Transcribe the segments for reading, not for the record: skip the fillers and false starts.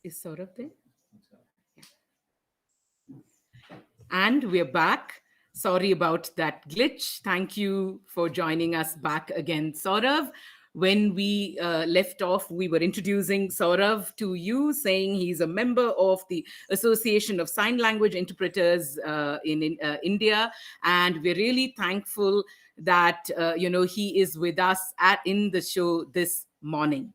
Is Saurabh there? And we're back. Sorry about that glitch. Thank you for joining us back again, Saurav. When we left off, we were introducing Saurav to you, saying he's a member of the Association of Sign Language Interpreters in India, and we're really thankful that he is with us in the show this morning.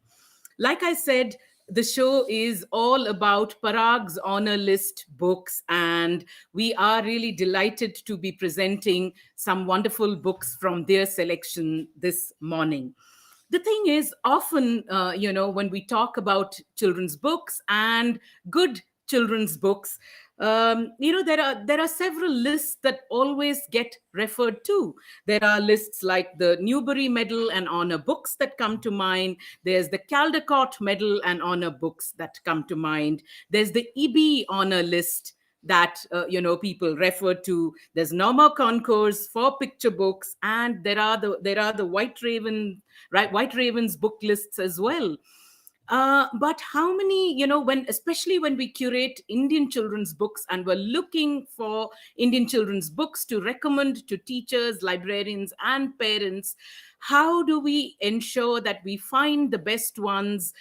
Like I said, the show is all about Parag's honor list books, and we are really delighted to be presenting some wonderful books from their selection this morning. The thing is, often, when we talk about children's books and good children's books, there are several lists that always get referred to. There are lists like the Newbery Medal and Honor books that come to mind. There's the Caldecott Medal and Honor books that come to mind. There's the EB Honor list that people refer to. There's Norma Concourse for picture books, and there are the White Ravens book lists as well. But how many, especially when we curate Indian children's books and we're looking for Indian children's books to recommend to teachers, librarians, and parents, how do we ensure that we find the best ones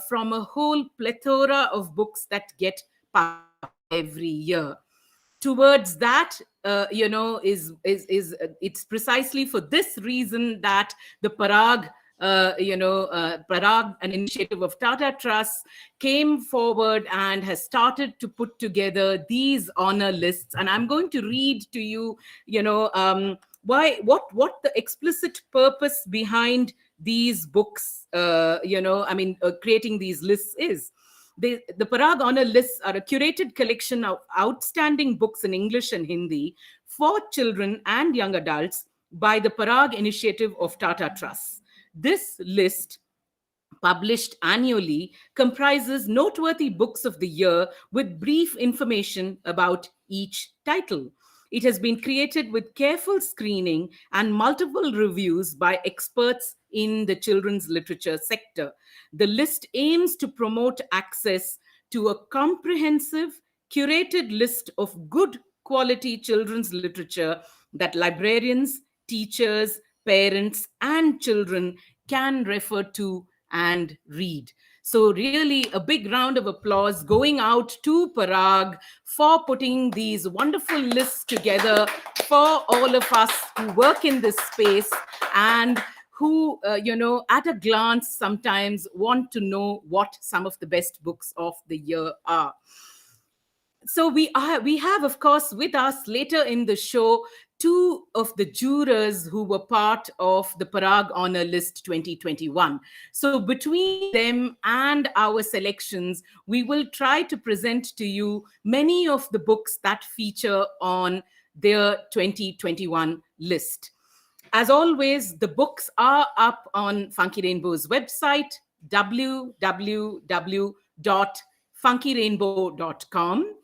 from a whole plethora of books that get published every year? Towards that, it's precisely for this reason that the Parag, an initiative of Tata Trust, came forward and has started to put together these honor lists. And I'm going to read to you, what the explicit purpose behind these books, creating these lists is. The Parag Honor lists are a curated collection of outstanding books in English and Hindi for children and young adults by the Parag initiative of Tata Trust. This list, published annually, comprises noteworthy books of the year with brief information about each title. It has been created with careful screening and multiple reviews by experts in the children's literature sector. The list aims to promote access to a comprehensive, curated list of good quality children's literature that librarians, teachers, parents, and children can refer to and read. So, really, a big round of applause going out to Parag for putting these wonderful lists together for all of us who work in this space and who, at a glance sometimes want to know what some of the best books of the year are. So we have, of course, with us later in the show two of the jurors who were part of the Parag Honor List 2021. So between them and our selections, we will try to present to you many of the books that feature on their 2021 list. As always, the books are up on Funky Rainbow's website, www.funkyrainbow.com.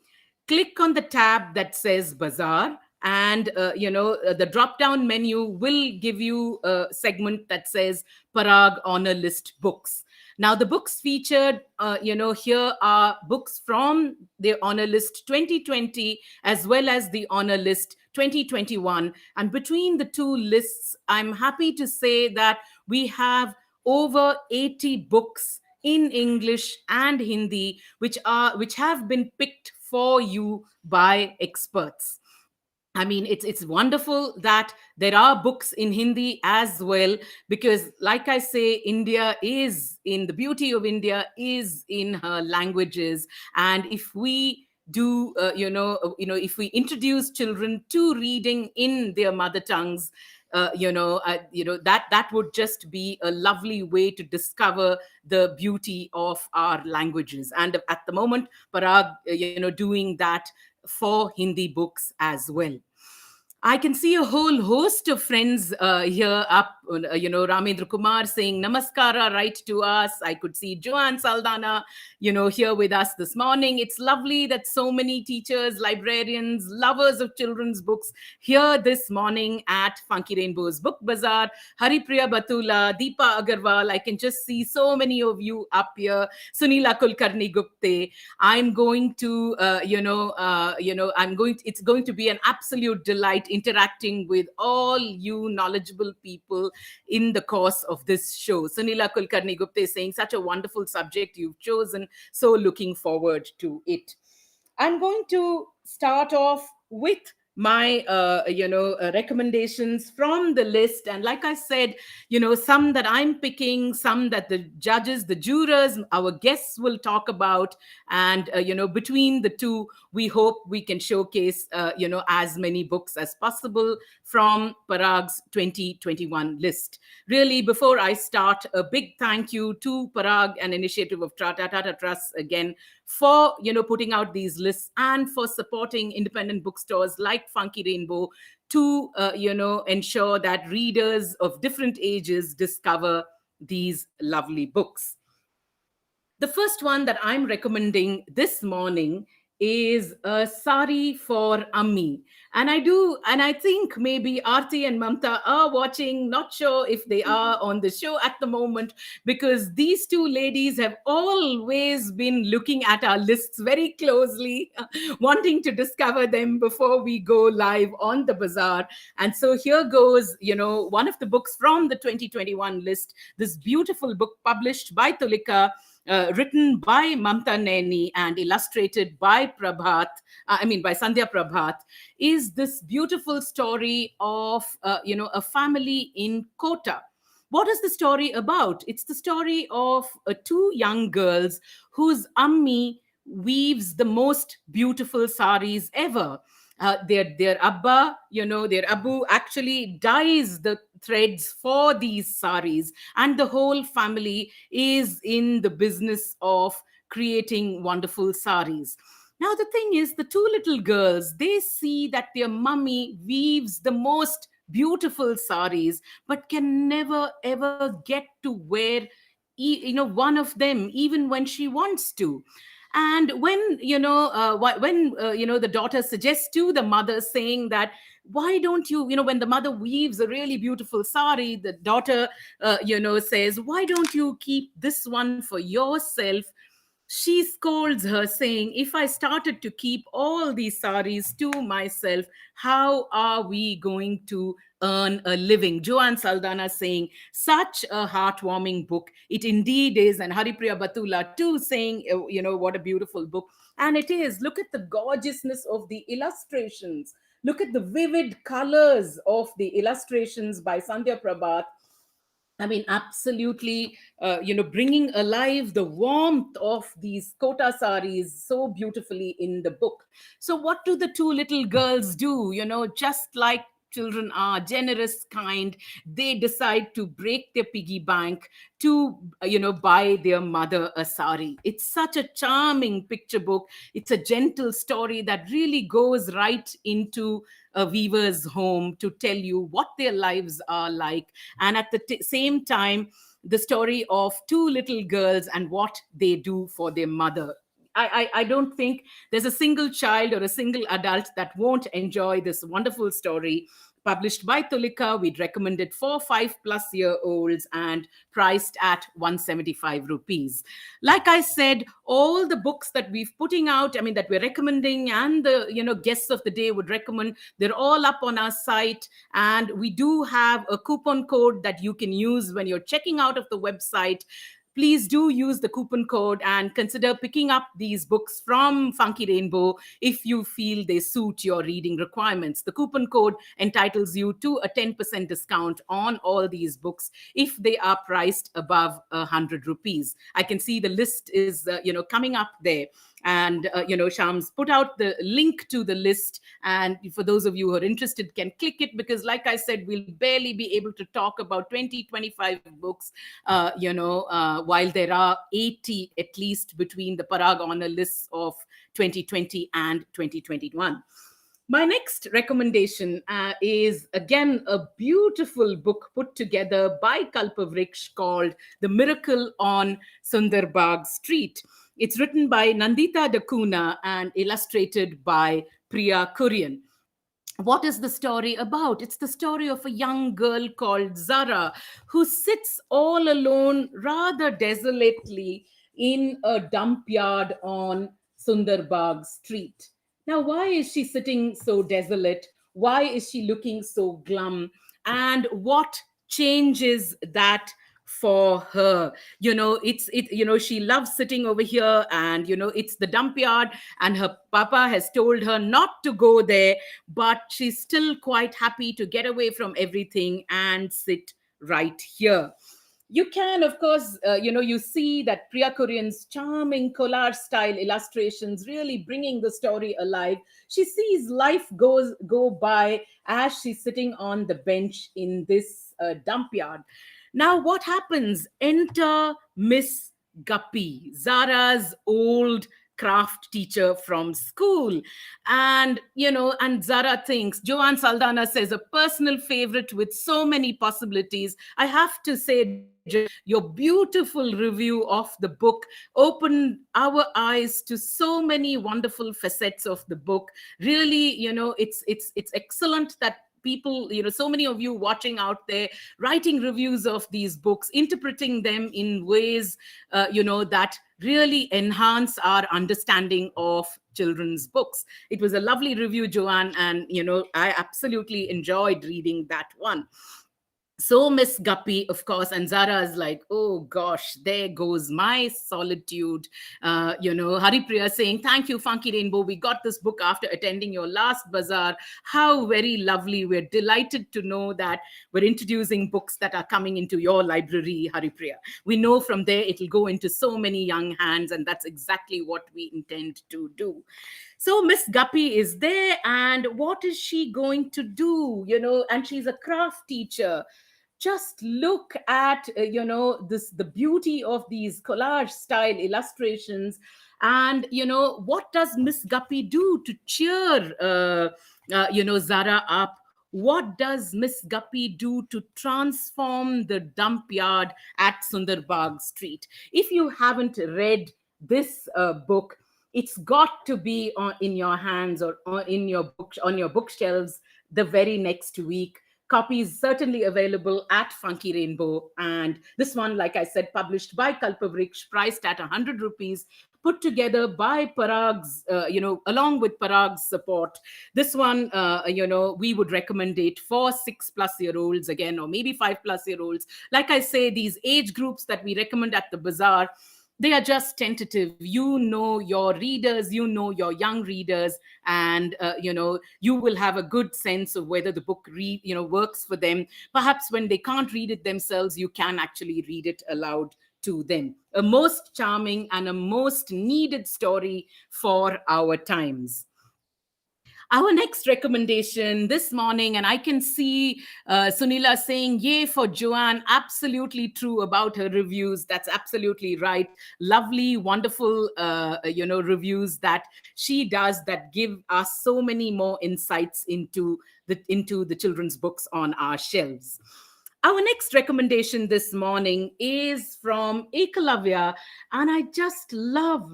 Click on the tab that says BUZZAAR, and the drop down menu will give you a segment that says Parag Honor List books. Now, the books featured, here are books from the Honor List 2020 as well as the Honor List 2021. And between the two lists, I'm happy to say that we have over 80 books in English and Hindi, which have been picked for you by experts. I mean, it's wonderful that there are books in Hindi as well, because like I say, the beauty of India is in her languages. And if we do, if we introduce children to reading in their mother tongues, that would just be a lovely way to discover the beauty of our languages. And at the moment, Parag, doing that for Hindi books as well. I can see a whole host of friends here up, Ramendra Kumar saying Namaskara right to us. I could see Joanne Saldana, here with us this morning. It's lovely that so many teachers, librarians, lovers of children's books here this morning at Funky Rainbow's Book Bazaar. Haripriya Batula, Deepa Agarwal, I can just see so many of you up here. Sunila Kulkarni Gupte. I'm going to, it's going to be an absolute delight interacting with all you knowledgeable people in the course of this show. Sunila Kulkarni Gupta is saying, such a wonderful subject you've chosen. So looking forward to it. I'm going to start off with my recommendations from the list, and like I said, some that I'm picking, some that the judges, the jurors, our guests will talk about, and between the two, we hope we can showcase as many books as possible from Parag's 2021 list. Really, before I start, a big thank you to Parag and initiative of Tata Trust again for putting out these lists and for supporting independent bookstores like Funky Rainbow to ensure that readers of different ages discover these lovely books. The first one that I'm recommending this morning is a sari for Ammi. And I think maybe Aarti and Mamta are watching, not sure if they are on the show at the moment, because these two ladies have always been looking at our lists very closely, wanting to discover them before we go live on the bazaar. And so here goes, one of the books from the 2021 list, this beautiful book published by Tulika, written by Mamta Naini and illustrated by by Sandhya Prabhat, is this beautiful story of, a family in Kota. What is the story about? It's the story of two young girls whose Ammi weaves the most beautiful saris ever. Their Abba, their Abu actually dyes the threads for these saris, and the whole family is in the business of creating wonderful saris. Now, the thing is, the two little girls, they see that their mummy weaves the most beautiful saris, but can never ever get to wear, one of them, even when she wants to. And when the daughter suggests to the mother, saying that, why don't you, when the mother weaves a really beautiful sari, the daughter says, why don't you keep this one for yourself? She scolds her, saying, if I started to keep all these saris to myself, how are we going to earn a living? Joanne Saldana saying, such a heartwarming book. It indeed is. And Haripriya Batula too saying, what a beautiful book. And it is. Look at the gorgeousness of the illustrations. Look at the vivid colors of the illustrations by Sandhya Prabhat. I mean, absolutely, bringing alive the warmth of these kota saris so beautifully in the book. So, what do the two little girls do? Just like children are generous, kind, they decide to break their piggy bank to, buy their mother a sari. It's such a charming picture book. It's a gentle story that really goes right into a weaver's home to tell you what their lives are like, and at the same time, the story of two little girls and what they do for their mother. I don't think there's a single child or a single adult that won't enjoy this wonderful story, published by Tulika. We'd recommend it for 5+ year olds and priced at 175 rupees. Like I said, all the books that we've putting out, that we're recommending, and the guests of the day would recommend, they're all up on our site. And we do have a coupon code that you can use when you're checking out of the website. Please do use the coupon code and consider picking up these books from Funky Rainbow if you feel they suit your reading requirements. The coupon code entitles you to a 10% discount on all these books if they are priced above 100 rupees. I can see the list is coming up there. And Shams put out the link to the list, and for those of you who are interested, can click it, because like I said, we'll barely be able to talk about 20-25 books while there are 80 at least between the Parag honor lists of 2020 and 2021. My next recommendation is again a beautiful book put together by Kalpavriksh called The Miracle on Sundarbag Street. It's written by Nandita Dakuna and illustrated by Priya Kurian. What is the story about? It's the story of a young girl called Zara who sits all alone, rather desolately, in a dump yard on Sundarbag Street. Now, why is she sitting so desolate? Why is she looking so glum? And what changes that for her? She loves sitting over here, and it's the dump yard, and her papa has told her not to go there, but she's still quite happy to get away from everything and sit right here. You can, of course, you see that Priya Korean's charming collage style illustrations really bringing the story alive. She sees life go by as she's sitting on the bench in this dump yard. Now, what happens? Enter Miss Guppy, Zara's old craft teacher from school. And Zara thinks, Joanne Saldana says, a personal favorite with so many possibilities. I have to say, your beautiful review of the book opened our eyes to so many wonderful facets of the book. Really, it's excellent that people, so many of you watching out there, writing reviews of these books, interpreting them in ways that really enhance our understanding of children's books. It was a lovely review, Joanne, and I absolutely enjoyed reading that one. So Miss Guppy, of course, and Zara is like, oh gosh, there goes my solitude. Haripriya saying, thank you, Funky Rainbow. We got this book after attending your last bazaar. How very lovely. We're delighted to know that we're introducing books that are coming into your library, Haripriya. We know from there it'll go into so many young hands, and that's exactly what we intend to do. So Miss Guppy is there, and what is she going to do? And she's a craft teacher. Just look at the beauty of these collage style illustrations, and what does Miss Guppy do to cheer Zara up? What does Miss Guppy do to transform the dump yard at Sundarbag Street? If you haven't read this book, it's got to be in your hands, or in your book, on your bookshelves the very next week. Copies certainly available at Funky Rainbow. And this one, like I said, published by Kalpavriksh, priced at 100 rupees, put together by Parag's, along with Parag's support. This one, we would recommend it for 6+ year olds again, or maybe 5+ year olds. Like I say, these age groups that we recommend at the bazaar, they are just tentative. Your readers, your young readers, and you will have a good sense of whether the book works for them. Perhaps when they can't read it themselves, you can actually read it aloud to them. A most charming and a most needed story for our times. Our next recommendation this morning, and I can see Sunila saying, yay for Joanne. Absolutely true about her reviews. That's absolutely right. Lovely, wonderful, reviews that she does that give us so many more insights into the children's books on our shelves. Our next recommendation this morning is from Ekalavya, and I just love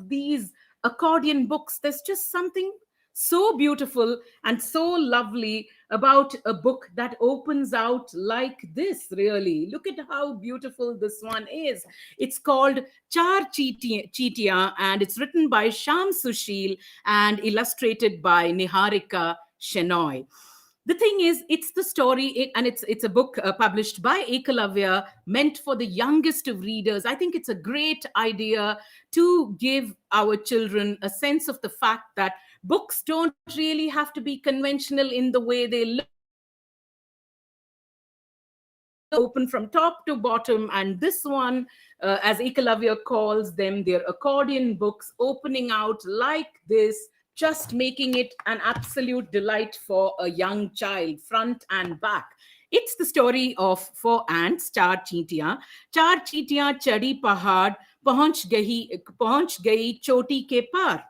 these accordion books. There's just something so beautiful and so lovely about a book that opens out like this. Really, look at how beautiful this one is. It's called Chitiya, and it's written by Sham Sushil and illustrated by Niharika Shenoy. The thing is, it's the story, and it's a book published by Ekalavya, meant for the youngest of readers. I think it's a great idea to give our children a sense of the fact that books don't really have to be conventional in the way they look. Open from top to bottom, and this one, as Ekalavya calls them, they're accordion books opening out like this, just making it an absolute delight for a young child, front and back. It's the story of four ants, चार चींटियां चढ़ी पहाड़, पहुंच गई चोटी के पार.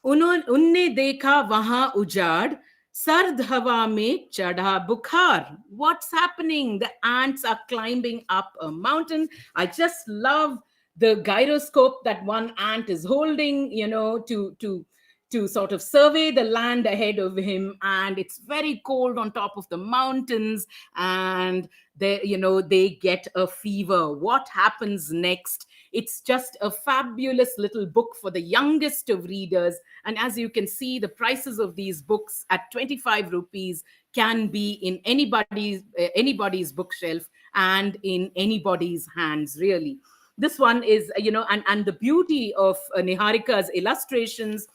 उनने देखा वहां उजाड़ सर्द हवा में चढ़ा बुखार. What's happening? The ants are climbing up a mountain. I just love the gyroscope that one ant is holding, to sort of survey the land ahead of him, and it's very cold on top of the mountains, and they get a fever. What happens next? It's just a fabulous little book for the youngest of readers. And as you can see, the prices of these books at 25 rupees can be in anybody's bookshelf and in anybody's hands, really. This one is, and the beauty of Niharika's illustrations,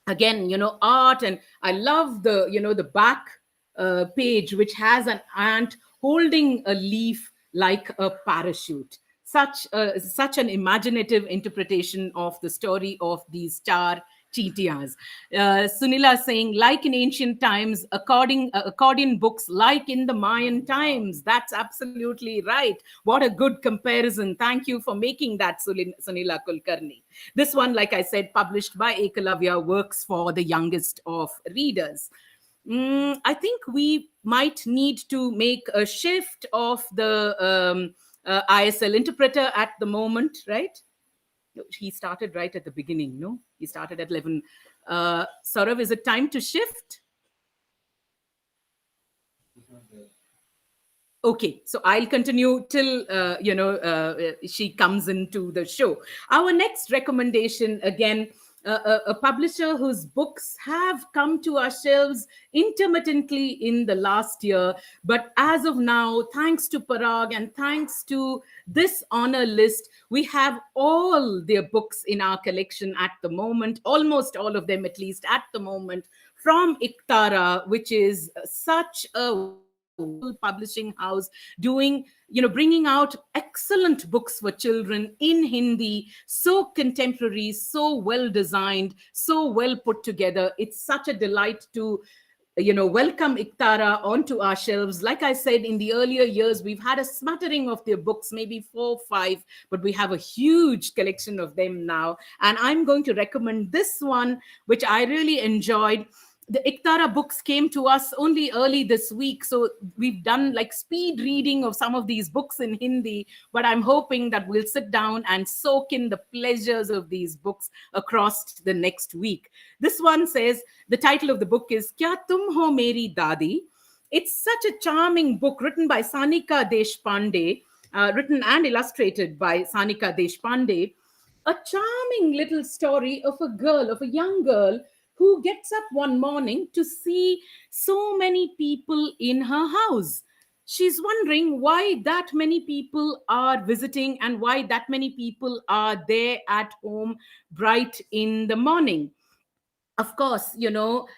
again, art. And I love the back page, which has an ant holding a leaf like a parachute. Such an imaginative interpretation of the story of these char cheetias. Sunila saying, like in ancient times, accordion books like in the Mayan times. That's absolutely right. What a good comparison. Thank you for making that, Sunila Kulkarni. This one, like I said, published by Ekalavya, works for the youngest of readers. I think we might need to make a shift of the ISL interpreter at the moment, right? No, he started right at the beginning, no? He started at 11. Saurav, is it time to shift? Okay, so I'll continue till she comes into the show. Our next recommendation, again, a publisher whose books have come to our shelves intermittently in the last year, but as of now, thanks to Parag and thanks to this honor list, we have all their books in our collection at the moment, almost all of them at least at the moment, from Iktara, which is such a wonderful publishing house, doing, bringing out excellent books for children in Hindi, so contemporary, so well designed, so well put together. It's such a delight to welcome Iktara onto our shelves. Like I said, in the earlier years, we've had a smattering of their books, maybe 4 5, but we have a huge collection of them now. And I'm going to recommend this one, which I really enjoyed. The Iktara books came to us only early this week, so we've done like speed reading of some of these books in Hindi, but I'm hoping that we'll sit down and soak in the pleasures of these books across the next week. This one says, the title of the book is Kya Tum Ho Meri Dadi? It's such a charming book written by Sanika Deshpande, written and illustrated by Sanika Deshpande. A charming little story of a girl, of a young girl, who gets up one morning to see so many people in her house. She's wondering why that many people are visiting and why that many people are there at home bright in the morning. Of course,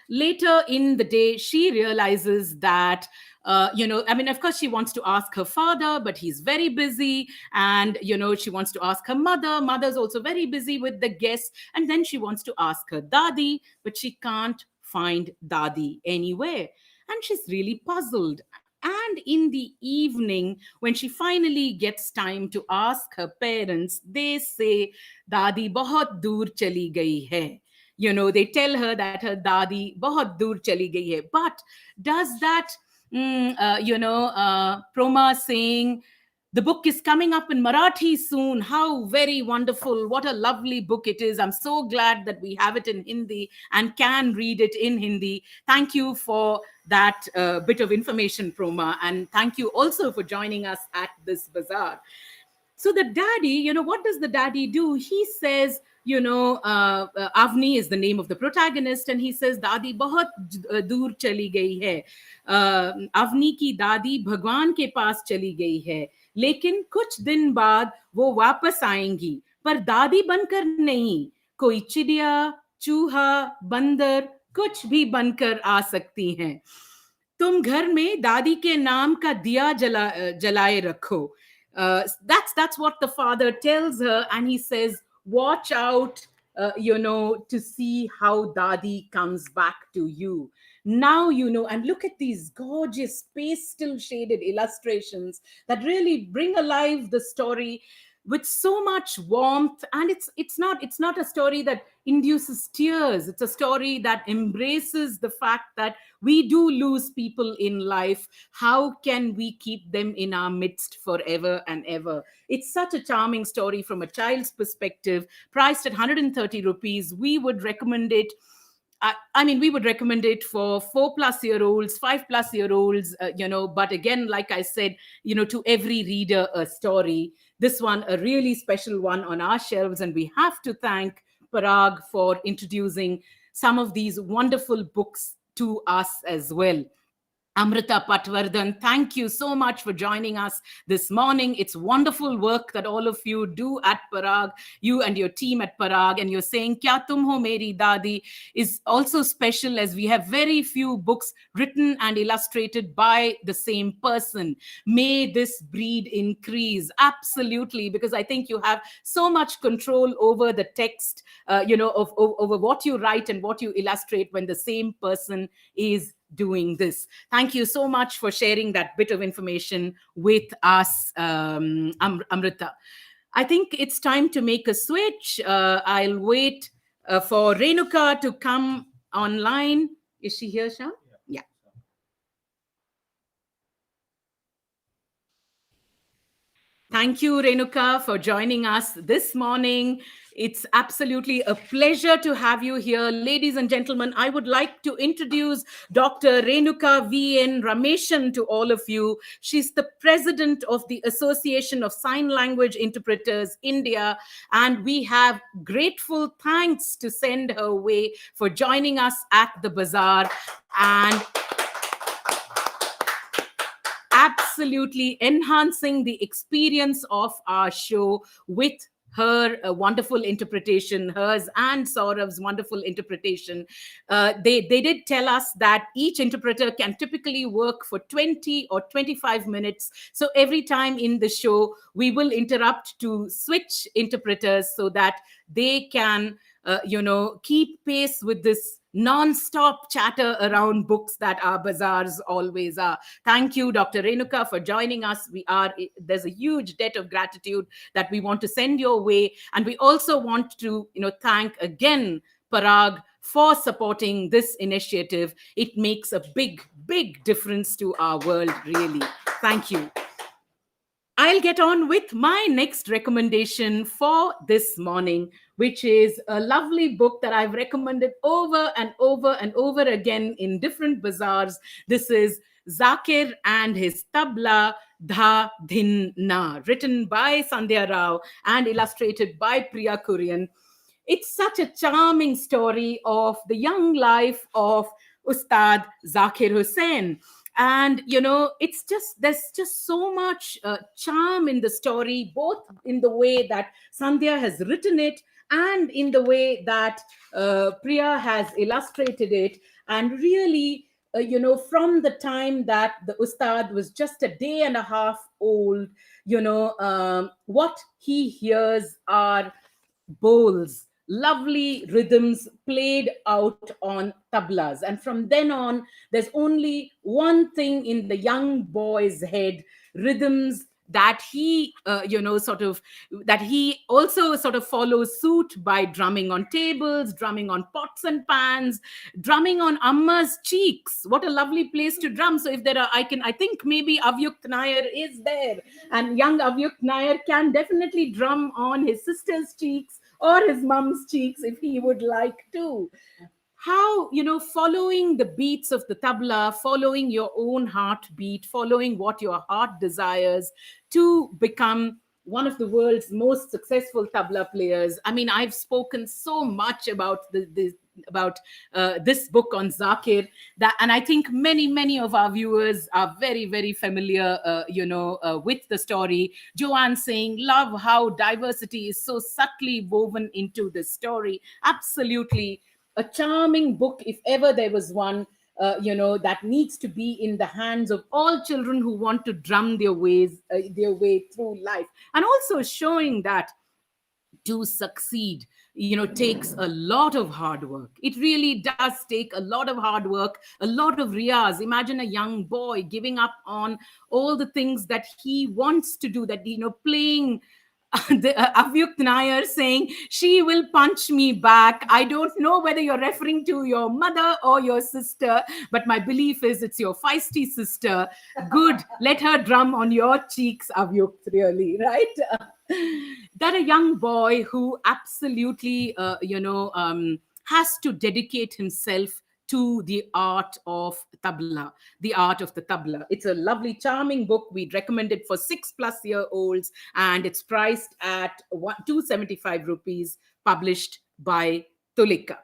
later in the day, she realizes that, I mean, of course, she wants to ask her father, but he's very busy. And, she wants to ask her mother. Mother's also very busy with the guests. And then she wants to ask her Dadi, but she can't find Dadi anywhere. And she's really puzzled. And in the evening, when she finally gets time to ask her parents, they say, Dadi bahut dur chali gayi hai. They tell her that her dadi bahut dur chali gayi hai. But does that Proma saying the book is coming up in Marathi soon, how very wonderful, what a lovely book it is. I'm so glad that we have it in Hindi and can read it in Hindi. Thank you for that bit of information, Proma, and thank you also for joining us at this bazaar. So the daddy, what does the daddy do? He says, Avni is the name of the protagonist, and he says, Dadi bahut dur chali gayi hai. Avni ki dadi Bhagwan ke paas chali gayi hai. लेकिन कुछ दिन बाद वो वापस आएंगी, पर दादी बनकर नहीं, कोई चिड़िया, चूहा, बंदर, कुछ भी बनकर आ सकती हैं. तुम घर में दादी के नाम का दिया जलाए रखो. That's what the father tells her, and he says, watch out, to see how Dadi comes back to you. Now and look at these gorgeous pastel shaded illustrations that really bring alive the story. with so much warmth. And it's not a story that induces tears. It's a story that embraces the fact that we do lose people in life. How can we keep them in our midst forever and ever? It's such a charming story from a child's perspective, priced at 130 rupees. We would recommend it. I mean, we would recommend it for 4+ year olds, 5+ year olds, but again, like I said, to every reader, a story. This one, a really special one on our shelves. And we have to thank Parag for introducing some of these wonderful books to us as well. Amrita Patwardhan, thank you so much for joining us this morning. It's wonderful work that all of you do at Parag, you and your team at Parag. And you're saying Kya Tum Ho Meri Dadi is also special, as we have very few books written and illustrated by the same person. May this breed increase. Absolutely, because I think you have so much control over the text, over what you write and what you illustrate when the same person is doing this. Thank you so much for sharing that bit of information with us, Amrita. I think it's time to make a switch. I'll wait for Renuka to come online. Is she here, Sham? Yeah. Thank you, Renuka, for joining us this morning. It's absolutely a pleasure to have you here. Ladies and gentlemen, I would like to introduce Dr. Renuka V.N. Rameshan to all of you. She's the president of the Association of Sign Language Interpreters India, and we have grateful thanks to send her way for joining us at the Bazaar. And absolutely enhancing the experience of our show with her wonderful interpretation, hers and Saurav's wonderful interpretation. They did tell us that each interpreter can typically work for 20 or 25 minutes. So every time in the show, we will interrupt to switch interpreters so that they can, keep pace with this non-stop chatter around books that our bazaars always are. Thank you, Dr. Renuka, for joining us. There's a huge debt of gratitude that we want to send your way. And we also want to, thank again Parag for supporting this initiative. It makes a big, big difference to our world, really. Thank you. I'll get on with my next recommendation for this morning, which is a lovely book that I've recommended over and over and over again in different bazaars. This is Zakir and his Tabla Dha Dhin Na, written by Sandhya Rao and illustrated by Priya Kurian. It's such a charming story of the young life of Ustad Zakir Hussain. And it's just, there's just so much charm in the story, both in the way that Sandhya has written it and in the way that Priya has illustrated it. And really, from the time that the Ustad was just a day and a half old, what he hears are bowls, lovely rhythms played out on tablas. And from then on, there's only one thing in the young boy's head: rhythms that he, that he also sort of follows suit by drumming on tables, drumming on pots and pans, drumming on Amma's cheeks. What a lovely place to drum. So if there are, I think maybe Avyukt Nair is there, and young Avyukt Nair can definitely drum on his sister's cheeks or his mom's cheeks if he would like to. How, following the beats of the tabla, following your own heartbeat, following what your heart desires to become one of the world's most successful tabla players. I mean, I've spoken so much about this book on Zakir, and I think many of our viewers are very, very familiar, with the story. Joanne saying, love how diversity is so subtly woven into the story. Absolutely a charming book, if ever there was one, that needs to be in the hands of all children who want to drum their way through life. And also showing that to succeed, takes a lot of hard work. It really does take a lot of hard work, a lot of riyaz. Imagine a young boy giving up on all the things that he wants to do, that, playing Avyukt Nair saying, she will punch me back. I don't know whether you're referring to your mother or your sister, but my belief is it's your feisty sister. Good. Let her drum on your cheeks, Avyukt, really, right? That a young boy who absolutely, has to dedicate himself to the art of tabla, the art of the tabla. It's a lovely, charming book. We'd recommend it for 6+ year olds, and it's priced at 275 rupees, published by Tulika.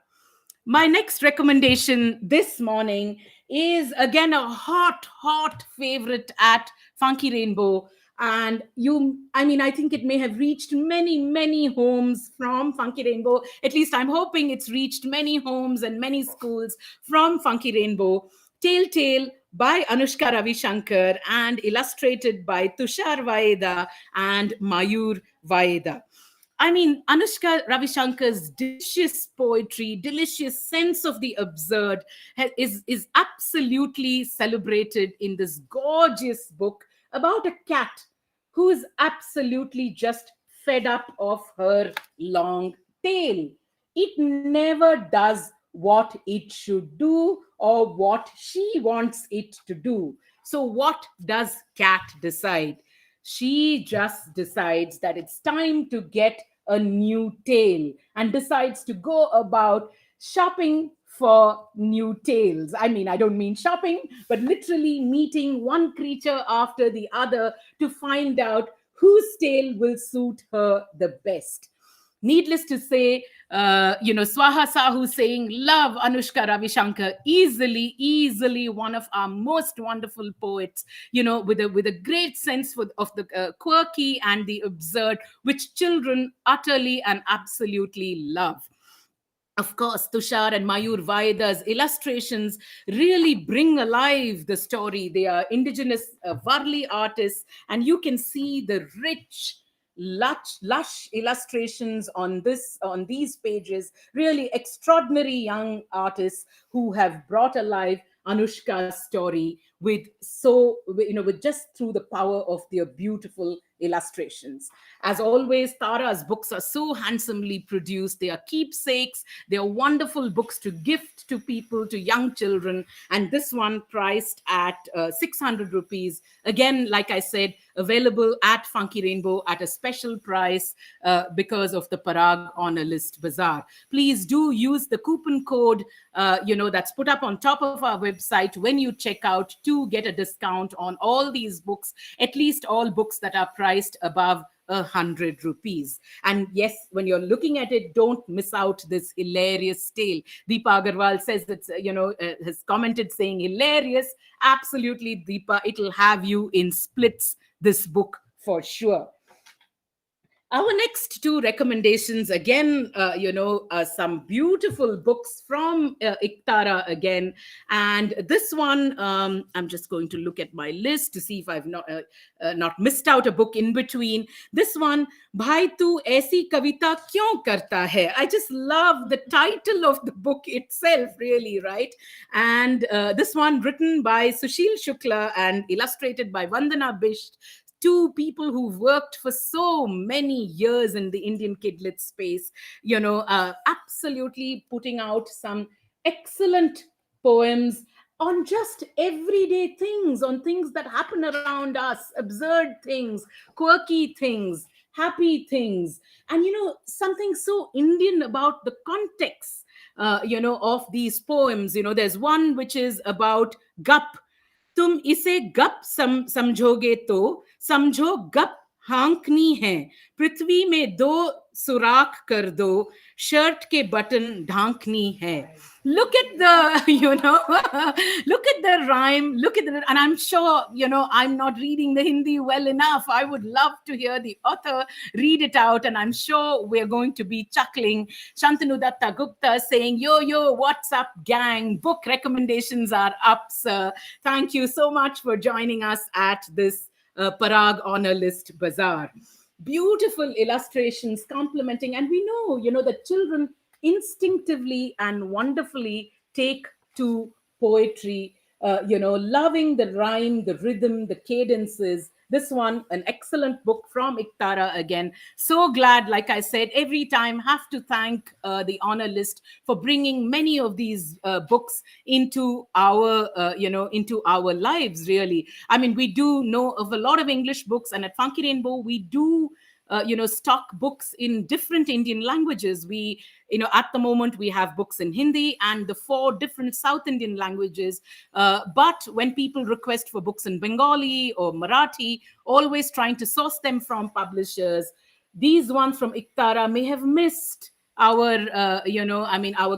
My next recommendation this morning is again a hot favorite at Funky Rainbow. And I think it may have reached many homes from Funky Rainbow. At least I'm hoping it's reached many homes and many schools from Funky Rainbow. Telltale by Anushka Ravishankar and illustrated by Tushar Vaida and Mayur Vaida. Anushka Ravishankar's delicious poetry, delicious sense of the absurd is absolutely celebrated in this gorgeous book about a cat who is absolutely just fed up of her long tail. It never does what it should do or what she wants it to do. So, what does cat decide? She just decides that it's time to get a new tail and decides to go about shopping for new tails. I don't mean shopping, but literally meeting one creature after the other to find out whose tail will suit her the best. Needless to say, Swaha Sahu saying, love Anushka Ravishankar, easily one of our most wonderful poets, with a great sense of the quirky and the absurd, which children utterly and absolutely love. Of course, Tushar and Mayur Vaida's illustrations really bring alive the story. They are indigenous Varli artists, and you can see the rich, lush illustrations on these pages. Really extraordinary young artists who have brought alive Anushka's story with just through the power of their beautiful illustrations. As always, Tara's books are so handsomely produced. They are keepsakes. They are wonderful books to gift to people, to young children. And this one priced at 600 rupees. Again, like I said, available at Funky Rainbow at a special price because of the Parag Honor List Bazaar. Please do use the coupon code, that's put up on top of our website when you check out to get a discount on all these books, at least all books that are priced above 100 rupees. And yes, when you're looking at it, don't miss out this hilarious tale. Deepa Agarwal says it's, has commented saying hilarious. Absolutely, Deepa, it'll have you in splits, this book for sure. Our next two recommendations, again, some beautiful books from Iktara again. And this one, I'm just going to look at my list to see if I've not missed out a book in between. This one, Bhai Tu Aisi Kavita Kyun Karta Hai? I just love the title of the book itself, really, right? And this one, written by Sushil Shukla and illustrated by Vandana Bisht, two people who've worked for so many years in the Indian kidlit space, absolutely putting out some excellent poems on just everyday things, on things that happen around us, absurd things, quirky things, happy things. And, something so Indian about the context, of these poems. There's one which is about gup. तुम इसे गप समझोगे तो समझो गप हाँकनी है पृथ्वी में दो सुराख कर दो शर्ट के बटन ढांकनी है. Look at the look at the rhyme, look at the, and I'm sure I'm not reading the Hindi well enough. I would love to hear the author read it out, and I'm sure we're going to be chuckling. Shantanu Datta Gupta saying, yo, what's up, gang? Book recommendations are up, sir. Thank you so much for joining us at this Parag Honor List Bazaar. Beautiful illustrations complementing, and we know that children instinctively and wonderfully take to poetry. loving the rhyme, the rhythm, the cadences. This one, an excellent book from Iktara again. So glad, like I said, every time have to thank the honor list for bringing many of these books into our lives. Really, I mean, we do know of a lot of English books, and at Funky Rainbow, we do stock books in different Indian languages. We, at the moment, we have books in Hindi and the 4 different South Indian languages. But when people request for books in Bengali or Marathi, always trying to source them from publishers, these ones from Iktara may have missed our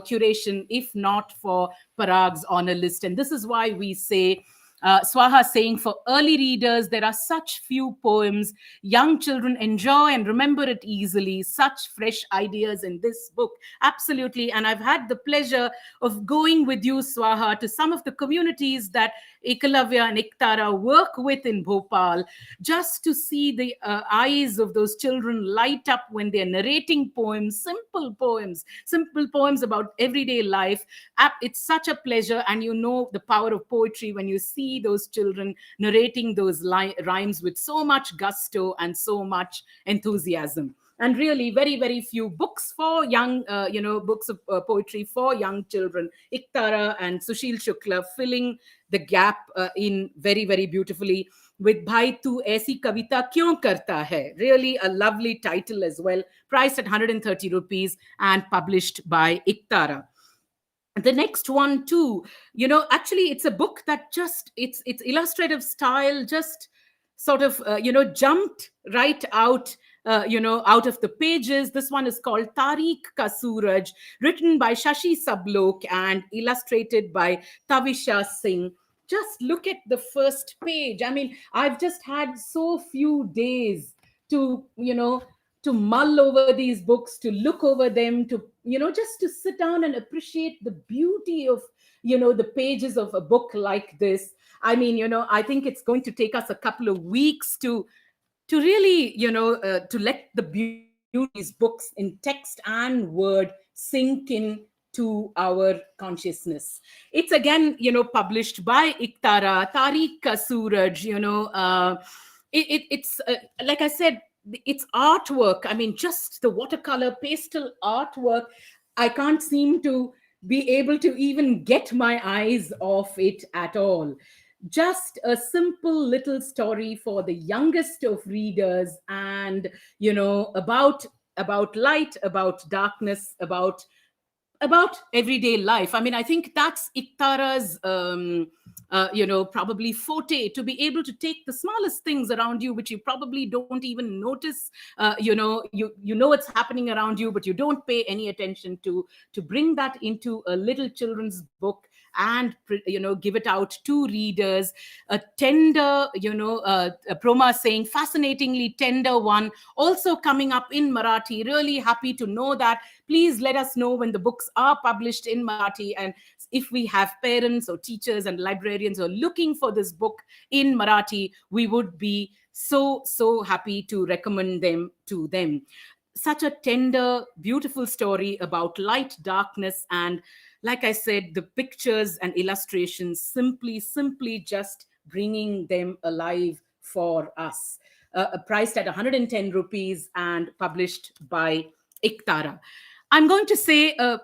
curation if not for Parag's honor list. And this is why we say, Swaha saying, for early readers, there are such few poems. Young children enjoy and remember it easily. Such fresh ideas in this book. Absolutely. And I've had the pleasure of going with you, Swaha, to some of the communities that Ekalavya and Iktara work with in Bhopal, just to see the eyes of those children light up when they're narrating poems, simple poems about everyday life. It's such a pleasure. And you know the power of poetry when you see those children narrating those rhymes with so much gusto and so much enthusiasm. And really, very, very few books for young, books of poetry for young children. Iktara and Sushil Shukla filling the gap in very, very beautifully with Bhai Tu Aisi Kavita Kyun Karta Hai. Really a lovely title as well, priced at 130 rupees and published by Iktara. The next one too, actually it's a book that just, its illustrative style just sort of jumped right out, out of the pages. This one is called Tariq Ka Suraj, written by Shashi Sablok and illustrated by Tavisha Singh. Just look at the first page. I mean, I've just had so few days to to mull over these books, to look over them, to just to sit down and appreciate the beauty of the pages of a book like this. I mean, I think it's going to take us a couple of weeks to really to let the beauty of these books in text and word sink in to our consciousness. It's again published by Iktara, Tariq Ka Suraj. It's like I said, it's artwork. I mean, just the watercolor pastel artwork, I can't seem to be able to even get my eyes off it at all. Just a simple little story for the youngest of readers, and about light, about darkness, about everyday life. I mean, I think that's Iktara's, probably forte, to be able to take the smallest things around you, which you probably don't even notice. You know what's happening around you, but you don't pay any attention to bring that into a little children's book and give it out to readers. A tender, Proma saying, fascinatingly tender one, also coming up in Marathi. Really happy to know that. Please let us know when the books are published in Marathi, and if we have parents or teachers and librarians who are looking for this book in Marathi, we would be so happy to recommend them to them. Such a tender, beautiful story about light, darkness, and like I said, the pictures and illustrations simply just bringing them alive for us. Priced at 110 rupees and published by Iktara. I'm going to say a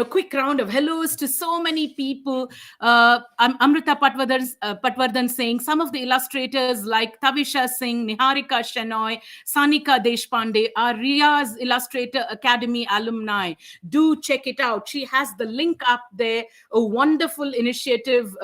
quick round of hellos to so many people. Amrita Patwardhan saying some of the illustrators like Tavisha Singh, Niharika Shenoy, Sanika Deshpande are Riya's Illustrator Academy alumni. Do check it out. She has the link up there. A wonderful initiative,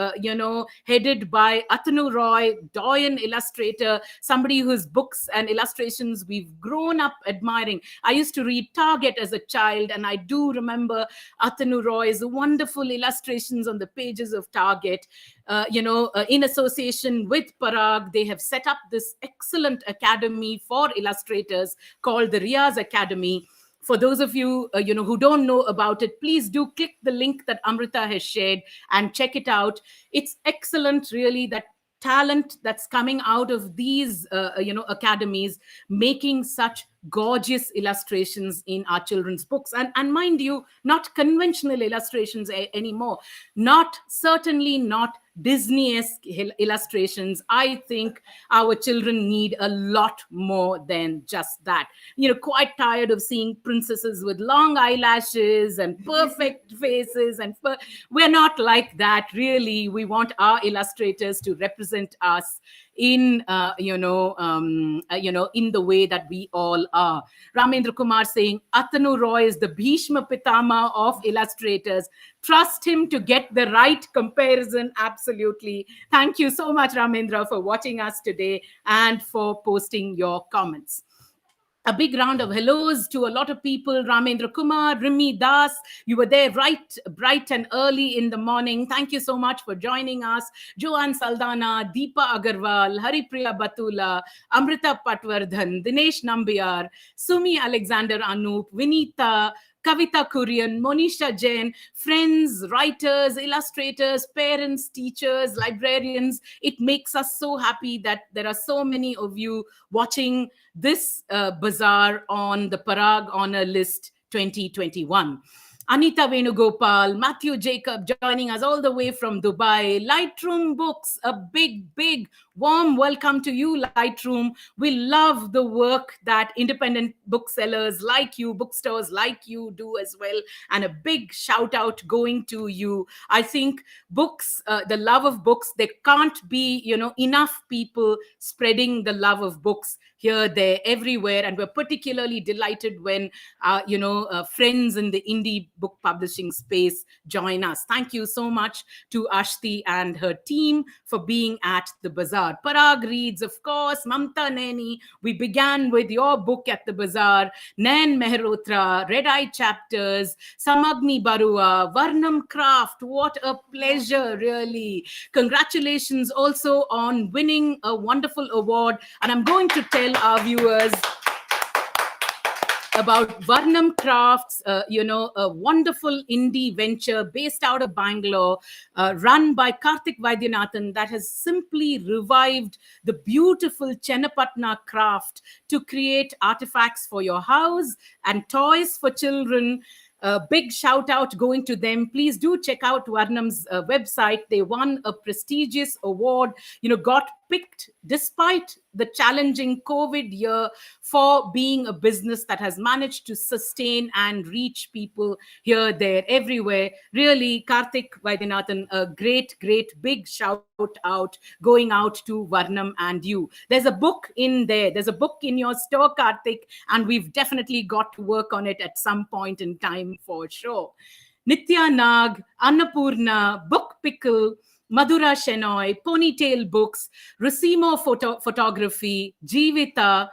headed by Atanu Roy, Doyen illustrator, somebody whose books and illustrations we've grown up admiring. I used to read Target as a child, and I do remember Atanu Roy's wonderful illustrations on the pages of Target. In association with Parag, they have set up this excellent academy for illustrators called the Riyaz Academy. For those of you, who don't know about it, please do click the link that Amrita has shared and check it out. It's excellent, really, that talent that's coming out of these, academies, making such gorgeous illustrations in our children's books. And mind you, not conventional illustrations anymore, not certainly not Disney-esque illustrations. I think our children need a lot more than just that. Quite tired of seeing princesses with long eyelashes and perfect faces, and we're not like that, really. We want our illustrators to represent us in in the way that we all are. Ramendra Kumar saying Atanu Roy is the Bhishma Pitama of illustrators. Trust him to get the right comparison. Absolutely. Thank you so much, Ramendra, for watching us today and for posting your comments. A big round of hellos to a lot of people. Ramendra Kumar, Rimi Das, you were there right, bright and early in the morning. Thank you so much for joining us. Joanne Saldana, Deepa Agarwal, Haripriya Batula, Amrita Patwardhan, Dinesh Nambiar, Sumi Alexander Anup, Vinita, Kavita Kurian, Monisha Jain, friends, writers, illustrators, parents, teachers, librarians. It makes us so happy that there are so many of you watching this bazaar on the Parag Honor List 2021. Anita Venugopal, Matthew Jacob joining us all the way from Dubai. Lightroom Books, a big, big, warm welcome to you, Lightroom. We love the work that independent booksellers like you, bookstores like you do as well. And a big shout out going to you. I think books, the love of books, there can't be, enough people spreading the love of books here, there, everywhere. And we're particularly delighted when, friends in the indie book publishing space join us. Thank you so much to Ashti and her team for being at the bazaar. Parag reads, of course, Mamta Neni. We began with your book at the bazaar. Nain Mehrotra, Red Eye Chapters, Samagni Barua, Varnam Craft. What a pleasure, really. Congratulations also on winning a wonderful award. And I'm going to tell our viewers about Varnam Crafts, a wonderful indie venture based out of Bangalore, run by Karthik Vaidyanathan, that has simply revived the beautiful Chennapatna craft to create artifacts for your house and toys for children. A big shout out going to them. Please do check out Varnam's website. They won a prestigious award, got picked despite the challenging COVID year for being a business that has managed to sustain and reach people here, there, everywhere. Really, Karthik Vaidyanathan, a great, great big shout out going out to Varnam and you. There's a book in there. There's a book in your store, Karthik, and we've definitely got to work on it at some point in time for sure. Nitya Nag, Annapurna, Book Pickle, Madhura Shenoy, Ponytail Books, Racimo Photography, Jeevita,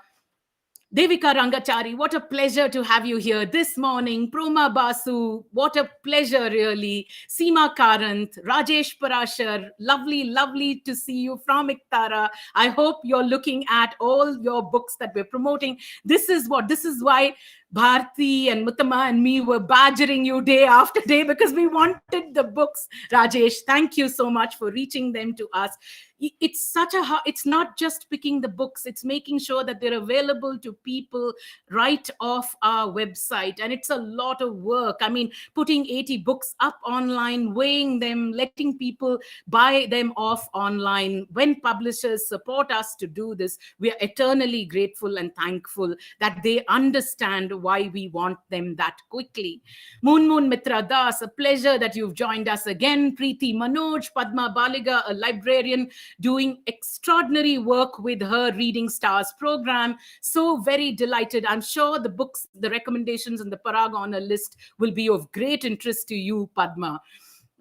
Devika Rangachari, what a pleasure to have you here this morning. Proma Basu, what a pleasure, really. Seema Karant, Rajesh Parashar, lovely, lovely to see you from Iktara. I hope you're looking at all your books that we're promoting. This is why Bharti and Muttama and me were badgering you day after day, because we wanted the books. Rajesh, thank you so much for reaching them to us. It's it's not just picking the books, it's making sure that they're available to people right off our website. And it's a lot of work. I mean, putting 80 books up online, weighing them, letting people buy them off online. When publishers support us to do this, we are eternally grateful and thankful that they understand why we want them that quickly. Moon Mitra Das, a pleasure that you've joined us again. Preeti Manoj, Padma Baliga, a librarian doing extraordinary work with her Reading Stars program. So very delighted. I'm sure the books, the recommendations on the Parag Honor list will be of great interest to you, Padma.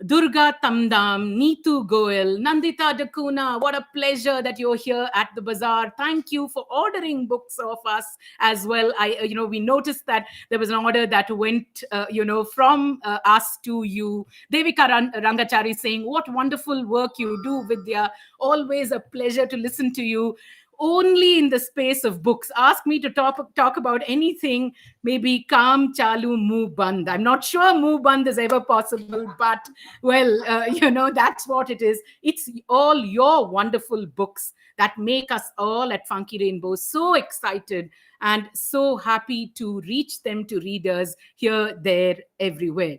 Durga Tamdam, Neetu Goel, Nandita Dakuna, what a pleasure that you're here at the bazaar. Thank you for ordering books of us as well. We noticed that there was an order that went, from us to you. Devika Rangachari saying, what wonderful work you do, Vidya. Always a pleasure to listen to you. only in the space of books. Ask me to talk about anything, maybe Kam Chalu Mu Band. I'm not sure Mu Band is ever possible, but well, that's what it is. It's all your wonderful books that make us all at Funky Rainbow so excited and so happy to reach them to readers here, there, everywhere.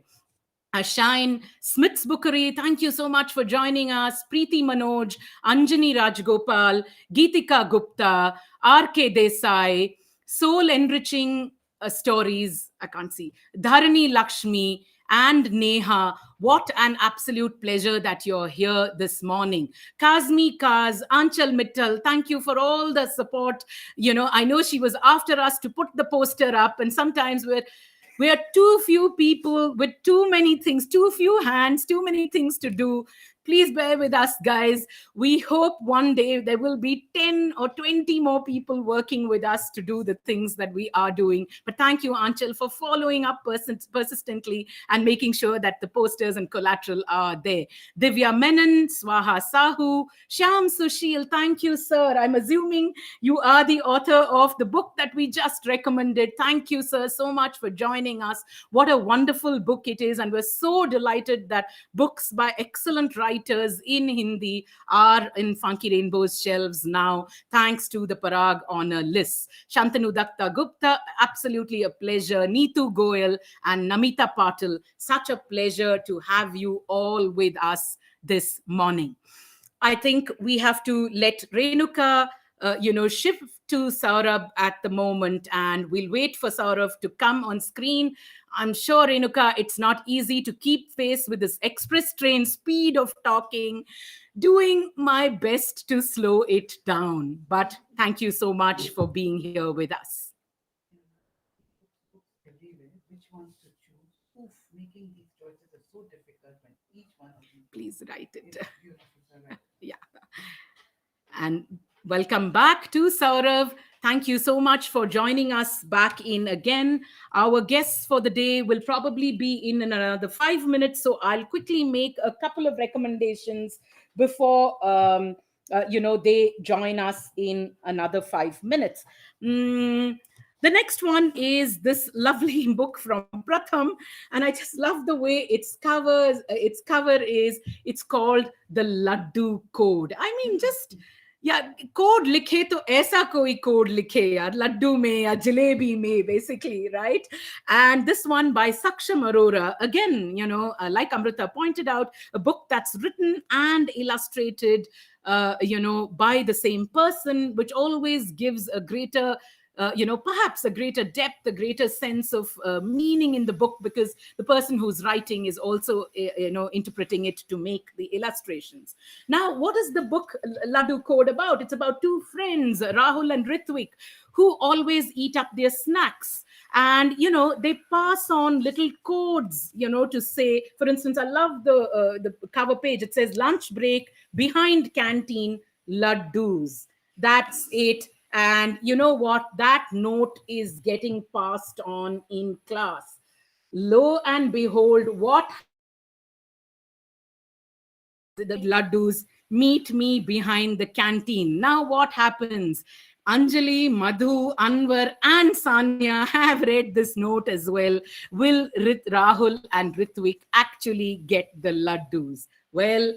Shine, Smith's Bookery, thank you so much for joining us. Preeti Manoj, Anjani Rajgopal, Geetika Gupta, R.K. Desai, Soul Enriching Stories, I can't see, Dharani Lakshmi, and Neha. What an absolute pleasure that you're here this morning. Kazmi Kaz, Anchal Mittal, thank you for all the support. I know she was after us to put the poster up, and sometimes we're too few people with too many things, too few hands, too many things to do. Please bear with us, guys. We hope one day there will be 10 or 20 more people working with us to do the things that we are doing. But thank you, Anchal, for following up persistently and making sure that the posters and collateral are there. Divya Menon, Swaha Sahu, Shyam Sushil, thank you, sir. I'm assuming you are the author of the book that we just recommended. Thank you, sir, so much for joining us. What a wonderful book it is. And we're so delighted that books by excellent writers in Hindi are in Funky Rainbow's shelves now, thanks to the Parag Honor list. Shantanu Datta Gupta, absolutely a pleasure. Neetu Goyal and Namita Patil, such a pleasure to have you all with us this morning. I think we have to let Renuka, shift to Saurabh at the moment, and we'll wait for Saurabh to come on screen. I'm sure, Renuka, it's not easy to keep pace with this express train speed of talking. Doing my best to slow it down. But thank you so much for being here with us. Please write it. Yeah. And welcome back to Saurav. Thank you so much for joining us back in again. Our guests for the day will probably be in another 5 minutes, so I'll quickly make a couple of recommendations before they join us in another 5 minutes. The next one is this lovely book from Pratham, and I just love the way its cover is. It's called The Laddu Code. I mean, just या code लिखे तो ऐसा कोई code लिखे यार लड्डू में या जलेबी में basically, right? And this one by Saksham Arora, again, like Amrita pointed out, a book that's written and illustrated by the same person, which always gives a greater perhaps a greater depth, a greater sense of meaning in the book, because the person who's writing is also, interpreting it to make the illustrations. Now, what is the book Laddu Code about? It's about two friends, Rahul and Ritvik, who always eat up their snacks. And, they pass on little codes, to say, for instance, I love the cover page. It says lunch break, behind canteen, laddus. That's it. And you know what? That note is getting passed on in class. Lo and behold, what the laddus meet me behind the canteen. Now what happens? Anjali, Madhu, Anwar, and Sanya have read this note as well. Will Rahul and Ritvik actually get the laddus? Well,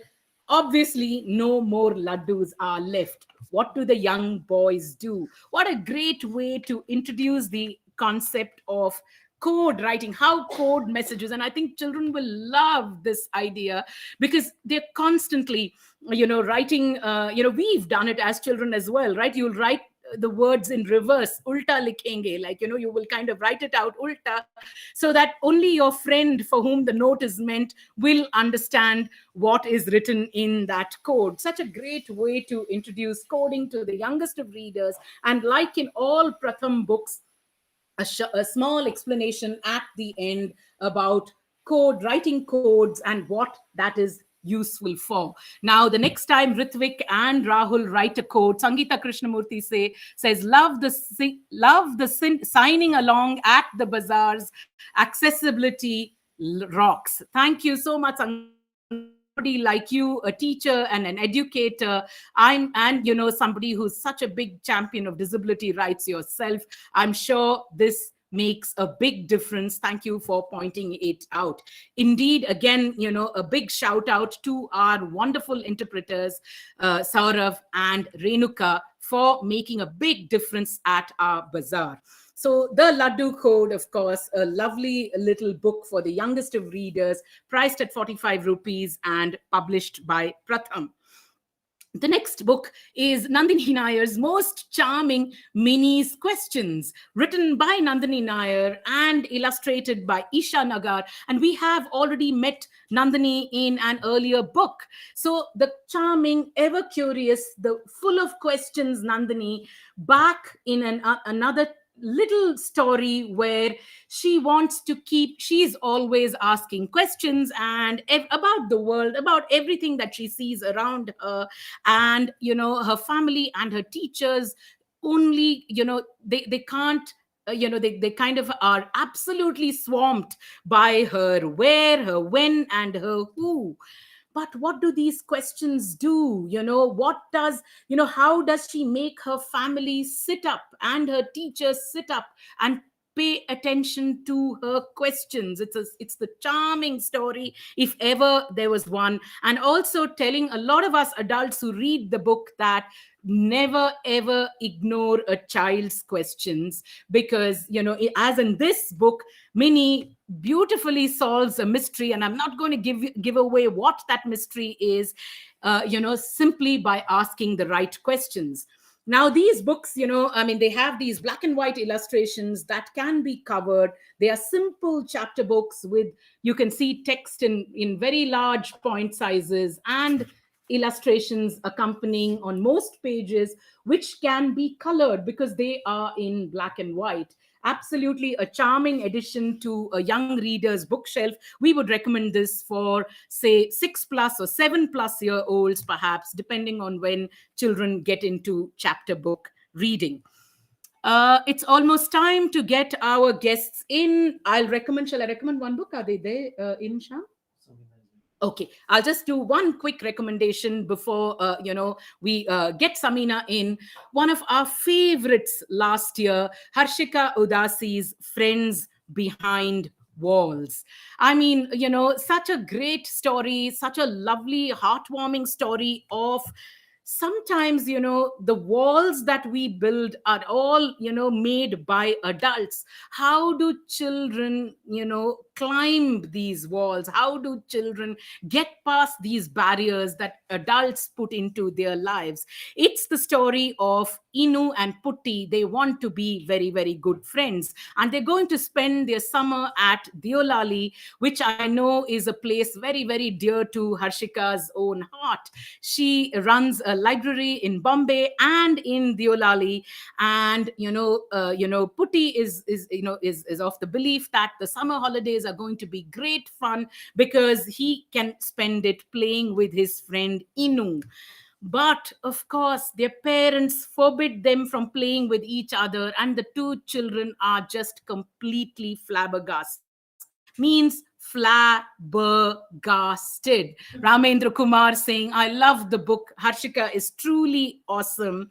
obviously, no more laddus are left. What do the young boys do? What a great way to introduce the concept of code writing, how code messages. And I think children will love this idea because they're constantly, writing, we've done it as children as well, right? You'll write the words in reverse, ulta likhenge, like, you will kind of write it out ulta, so that only your friend for whom the note is meant will understand what is written in that code. Such a great way to introduce coding to the youngest of readers. And like in all Pratham books, a small explanation at the end about code, writing codes, and what that is useful for. Now, the next time Ritvik and Rahul write a code, Sangeeta Krishnamurthy says, love the signing along at the bazaars. Accessibility rocks. Thank you so much, Sangeeta. somebody like you, a teacher and an educator, and somebody who's such a big champion of disability rights yourself, I'm sure this makes a big difference. Thank you for pointing it out. Indeed, again, a big shout out to our wonderful interpreters, Saurav and Renuka, for making a big difference at our bazaar. So the Laddu Code, of course, a lovely little book for the youngest of readers, priced at 45 rupees and published by Pratham. The next book is Nandini Nair's most charming Minis Questions, written by Nandini Nair and illustrated by Isha Nagar. And we have already met Nandini in an earlier book. So the charming, ever curious, the full of questions Nandini, back in another little story where she's always asking questions and about the world, about everything that she sees around her, and her family and her teachers only, they can't, they kind of are absolutely swamped by her where, her when, and her who. But what do these questions do? How does she make her family sit up and her teachers sit up and pay attention to her questions? It's the charming story, if ever there was one, and also telling a lot of us adults who read the book that never ever ignore a child's questions, because as in this book, Minnie beautifully solves a mystery, and I'm not going to give away what that mystery is, simply by asking the right questions. Now, these books, they have these black and white illustrations that can be covered. They are simple chapter books with, you can see text in very large point sizes and illustrations accompanying on most pages, which can be colored because they are in black and white. Absolutely a charming addition to a young reader's bookshelf. We would recommend this for, say, 6+ or 7+ year olds, perhaps, depending on when children get into chapter book reading. It's almost time to get our guests in. Shall I recommend one book? Are they there in, Sham? Okay, I'll just do one quick recommendation before we get Samina in. One of our favorites last year, Harshika Udasi's Friends Behind Walls. I mean, such a great story, such a lovely, heartwarming story of sometimes, the walls that we build are all, made by adults. How do children, climb these walls? How do children get past these barriers that adults put into their lives? It's the story of Inu and Putti. They want to be very, very good friends, and they're going to spend their summer at Deolali, which I know is a place very, very dear to Harshika's own heart. She runs a library in Bombay and in Deolali, and Putti is of the belief that the summer holidays are going to be great fun because he can spend it playing with his friend Inu. But of course, their parents forbid them from playing with each other, and the two children are just completely flabbergasted. Means flabbergasted. Ramendra Kumar saying, I love the book. Harshika is truly awesome.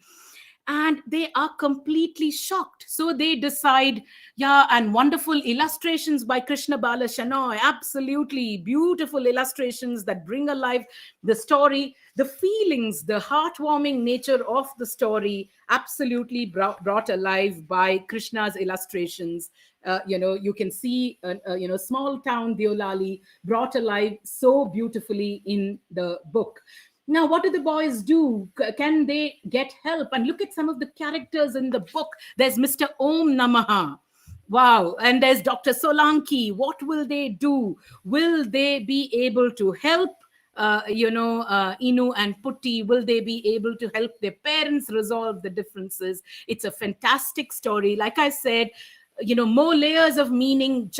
And they are completely shocked. So they decide, yeah, and wonderful illustrations by Krishna Bala Shanoy. Absolutely beautiful illustrations that bring alive the story, the feelings, the heartwarming nature of the story, absolutely brought alive by Krishna's illustrations. You can see, small town Deolali brought alive so beautifully in the book. Now, what do the boys do? Can they get help? And look at some of the characters in the book. There's Mr. Om Namaha. Wow. And there's Dr. Solanki. What will they do? Will they be able to help Inu and Putti? Will they be able to help their parents resolve the differences? It's a fantastic story. Like I said, more layers of meaning,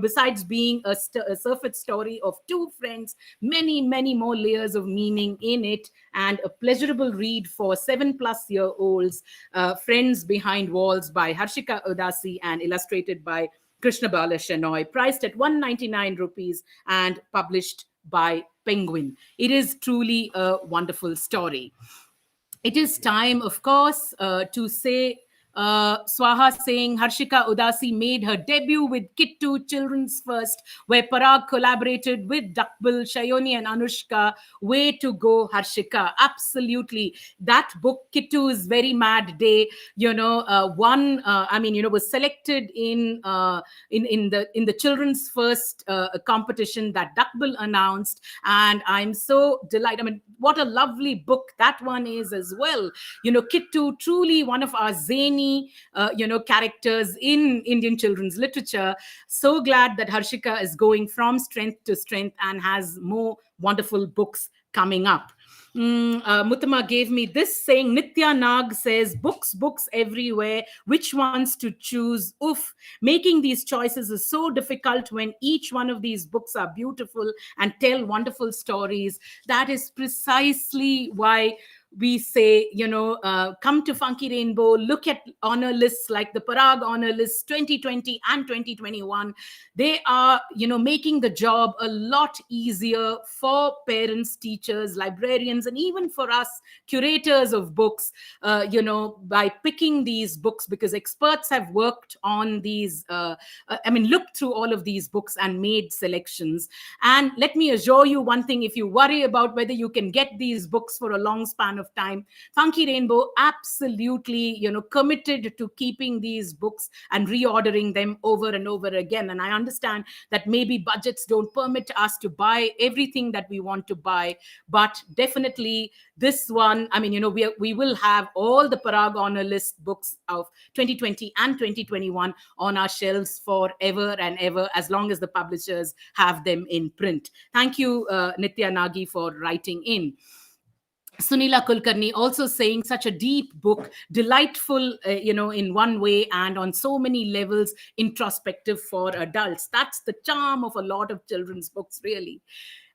besides being a surface story of two friends, many, many more layers of meaning in it, and a pleasurable read for 7+-year-olds. Friends Behind Walls by Harshika Udasi and illustrated by Krishna Bala Shenoy, priced at 199 rupees and published by Penguin. It is truly a wonderful story. It is time, of course, to say Swaha saying Harshika Udasi made her debut with Kittu Children's First, where Parag collaborated with Dakbil, Shayoni, and Anushka. Way to go, Harshika! Absolutely, that book Kittu's Very Mad Day, one. I mean, was selected in the children's first competition that Dakbil announced, and I'm so delighted. I mean, what a lovely book that one is as well. Kittu, truly one of our zany, characters in Indian children's literature. So glad that Harshika is going from strength to strength and has more wonderful books coming up. Muttama gave me this saying, Nitya Nag says, books, books everywhere. Which ones to choose? Oof. Making these choices is so difficult when each one of these books are beautiful and tell wonderful stories. That is precisely why we say, come to Funky Rainbow, look at honor lists like the Parag honor lists 2020 and 2021. They are, making the job a lot easier for parents, teachers, librarians, and even for us curators of books, by picking these books, because experts have worked on these, looked through all of these books and made selections. And let me assure you one thing, if you worry about whether you can get these books for a long span of time, Funky Rainbow absolutely, committed to keeping these books and reordering them over and over again. And I understand that maybe budgets don't permit us to buy everything that we want to buy, but definitely this one, we will have all the Parag Honor List books of 2020 and 2021 on our shelves forever and ever, as long as the publishers have them in print. Thank you, Nitya Nagi, for writing in. Sunila Kulkarni also saying, such a deep book, delightful, in one way and on so many levels, introspective for adults. That's the charm of a lot of children's books, really.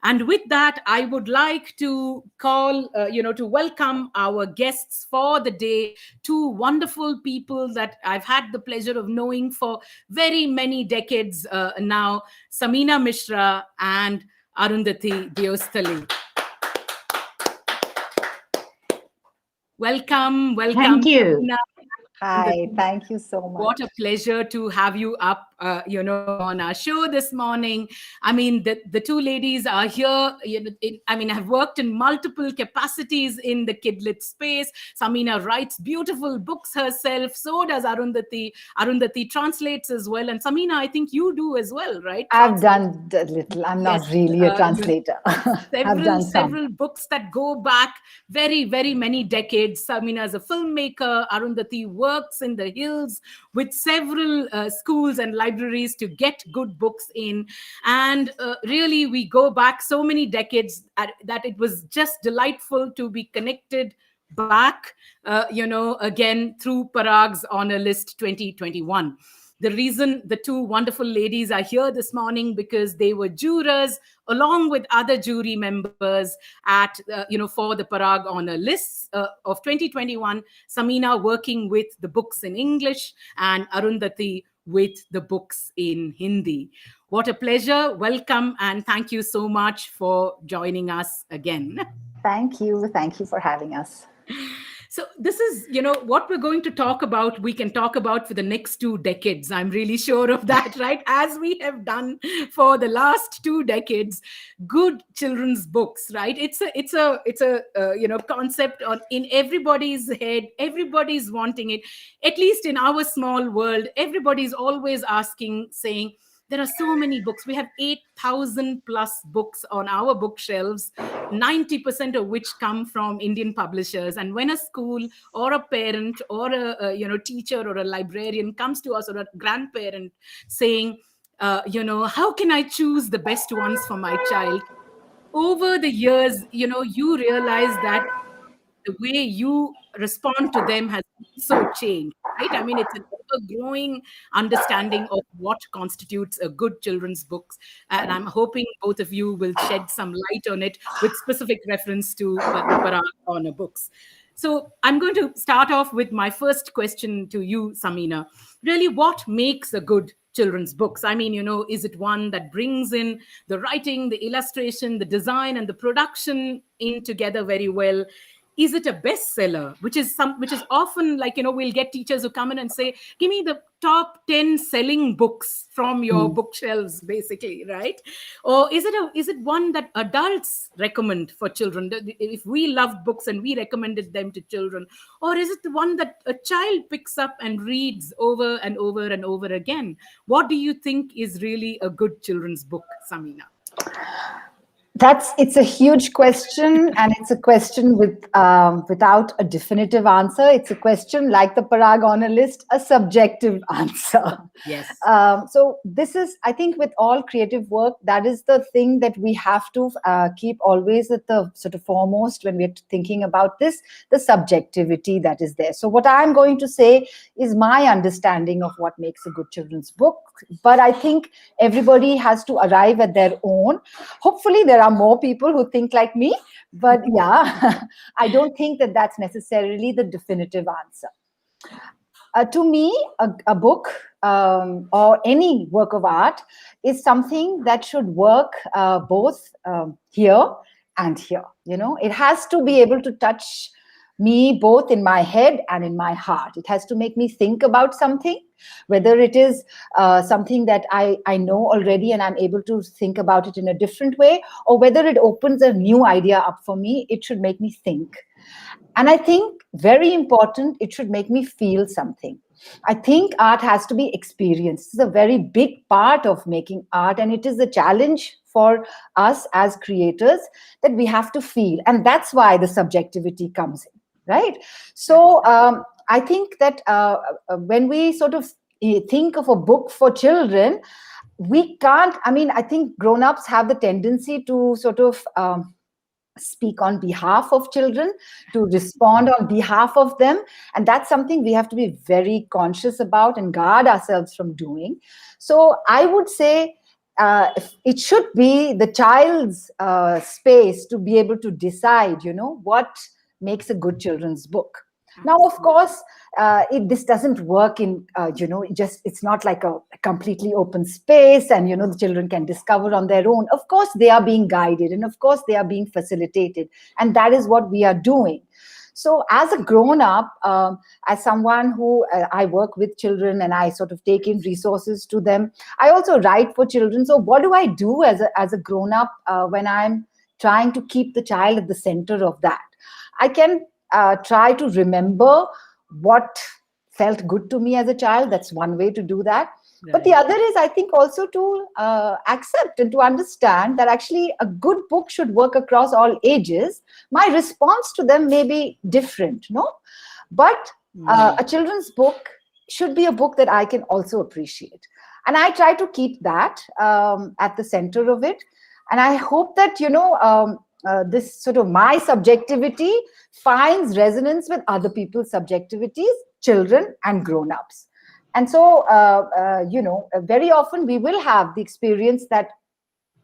And with that, I would like to call, to welcome our guests for the day, two wonderful people that I've had the pleasure of knowing for very many decades now, Samina Mishra and Arundhati Deostali. Welcome. Thank you. Samina. Hi, thank you so much. What a pleasure to have you up, on our show this morning. I mean, the two ladies are here. Have worked in multiple capacities in the kidlit space. Samina writes beautiful books herself. So does Arundhati. Arundhati translates as well. And Samina, I think you do as well, right? I've done a little. I'm not really a translator. I've done several books that go back very, very many decades. Samina is a filmmaker. Arundhati works in the hills with several schools and libraries to get good books in. And really, we go back so many decades that it was just delightful to be connected back, again through Parag's Honor List 2021. The reason the two wonderful ladies are here this morning, because they were jurors along with other jury members at, for the Parag Honor Lists of 2021. Samina working with the books in English and Arundhati with the books in Hindi. What a pleasure. Welcome, and thank you so much for joining us again. Thank you. Thank you for having us. So this is, what we're going to talk about, we can talk about for the next 2 decades. I'm really sure of that, right? As we have done for the last 2 decades, good children's books, right? It's a concept in everybody's head. Everybody's wanting it. At least in our small world, everybody's always asking, saying, there are so many books. We have 8,000 plus books on our bookshelves, 90% of which come from Indian publishers. And when a school or a parent or a teacher or a librarian comes to us, or a grandparent saying, how can I choose the best ones for my child? Over the years, you realize that the way you respond to them has also changed, right? I mean, it's a growing understanding of what constitutes a good children's book. And I'm hoping both of you will shed some light on it with specific reference to the Parag Honor books. So I'm going to start off with my first question to you, Samina. Really, what makes a good children's books? I mean, is it one that brings in the writing, the illustration, the design, and the production in together very well? Is it a bestseller, which is often like, we'll get teachers who come in and say, give me the top 10 selling books from your bookshelves, basically, right? Or is it one that adults recommend for children, if we love books and we recommended them to children? Or is it the one that a child picks up and reads over and over and over again? What do you think is really a good children's book, Samina? It's a huge question, and it's a question without a definitive answer. It's a question, like the Parag honor list, a subjective answer. Yes. So this is, I think, with all creative work, that is the thing that we have to keep always at the sort of foremost when we're thinking about this, the subjectivity that is there. So what I'm going to say is my understanding of what makes a good children's book, but I think everybody has to arrive at their own. Hopefully there are more people who think like me, but yeah, I don't think that that's necessarily the definitive answer. To me, a book or any work of art is something that should work both here and here. It has to be able to touch me both in my head and in my heart. It has to make me think about something, whether it is something that I know already and I'm able to think about it in a different way, or whether it opens a new idea up for me. It should make me think. And I think, very important, it should make me feel something. I think art has to be experienced. This is a very big part of making art, and it is a challenge for us as creators that we have to feel. And that's why the subjectivity comes in, right? So I think that when we sort of think of a book for children, we can't, I mean, I think grown-ups have the tendency to sort of speak on behalf of children, to respond on behalf of them. And that's something we have to be very conscious about and guard ourselves from doing. So I would say it should be the child's space to be able to decide, what makes a good children's book. Now, of course, this doesn't work in, it's not like a completely open space and, the children can discover on their own. Of course, they are being guided, and of course, they are being facilitated. And that is what we are doing. So as a grown-up, as someone who I work with children and I sort of take in resources to them, I also write for children. So what do I do as a grown-up when I'm trying to keep the child at the center of that? I can try to remember what felt good to me as a child. That's one way to do that. Right. But the other is, I think, also to accept and to understand that actually a good book should work across all ages. My response to them may be different, no? But a children's book should be a book that I can also appreciate. And I try to keep that at the center of it. And I hope that, this sort of my subjectivity finds resonance with other people's subjectivities, children and grown-ups. And so, very often we will have the experience that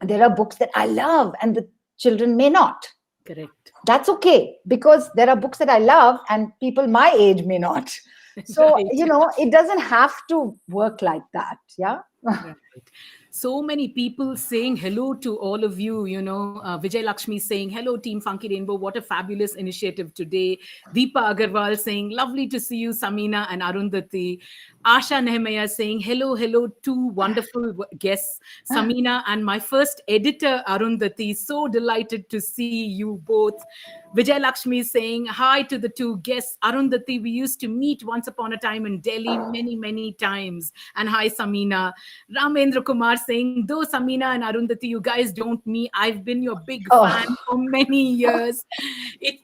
there are books that I love and the children may not. Correct. That's okay, because there are books that I love and people my age may not. So, right. It doesn't have to work like that. Yeah. Right. So many people saying hello to all of you, Vijay Lakshmi saying, hello, Team Funky Rainbow. What a fabulous initiative today. Deepa Agarwal saying, lovely to see you, Samina and Arundhati. Asha Nehemiah saying, hello, two wonderful guests, Samina and my first editor, Arundhati. So delighted to see you both. Vijay Lakshmi saying, hi to the two guests. Arundhati, we used to meet once upon a time in Delhi many, many times. And hi, Samina. Ramendra Kumar saying, though Samina and Arundhati, you guys don't me, I've been your big fan for many years.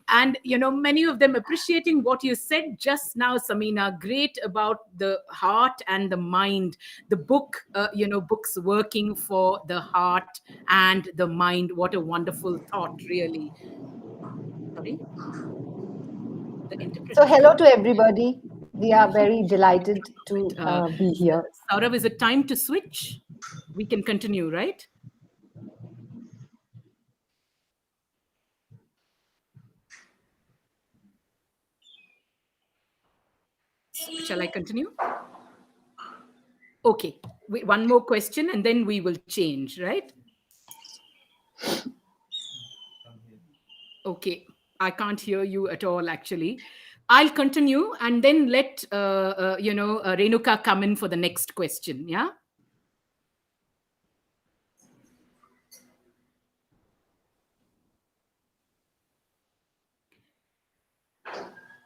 Many of them appreciating what you said just now, Samina. Great about the heart and the mind. The book, books working for the heart and the mind. What a wonderful thought, really. Sorry? So hello to everybody. We are very delighted to be here. Saurav, is it time to switch? We can continue, right? Shall I continue? Okay, one more question and then we will change, right? Okay, I can't hear you at all, actually. I'll continue and then let Renuka come in for the next question. Yeah.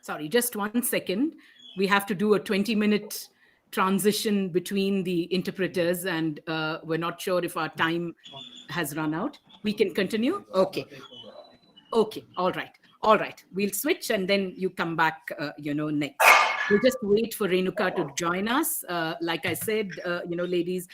Sorry, just 1 second. We have to do a 20-minute transition between the interpreters, and we're not sure if our time has run out. We can continue. Okay. Okay, all right. All right. We'll switch and then you come back, next. We'll just wait for Renuka to join us. Like I said, ladies,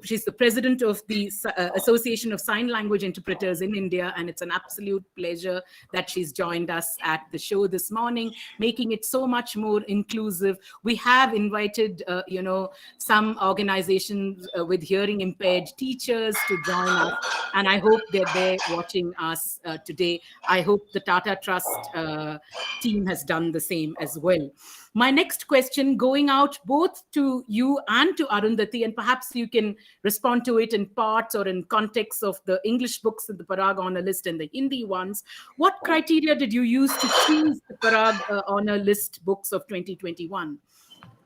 she's the president of the Association of Sign Language Interpreters in India, and it's an absolute pleasure that she's joined us at the show this morning, making it so much more inclusive. We have invited, some organizations with hearing impaired teachers to join us, and I hope they're there watching us today. I hope the Tata Trust team has done the same as well. My next question, going out both to you and to Arundhati, and perhaps you can respond to it in parts or in context of the English books in the Parag Honor List and the Hindi ones. What criteria did you use to choose the Parag Honor List books of 2021?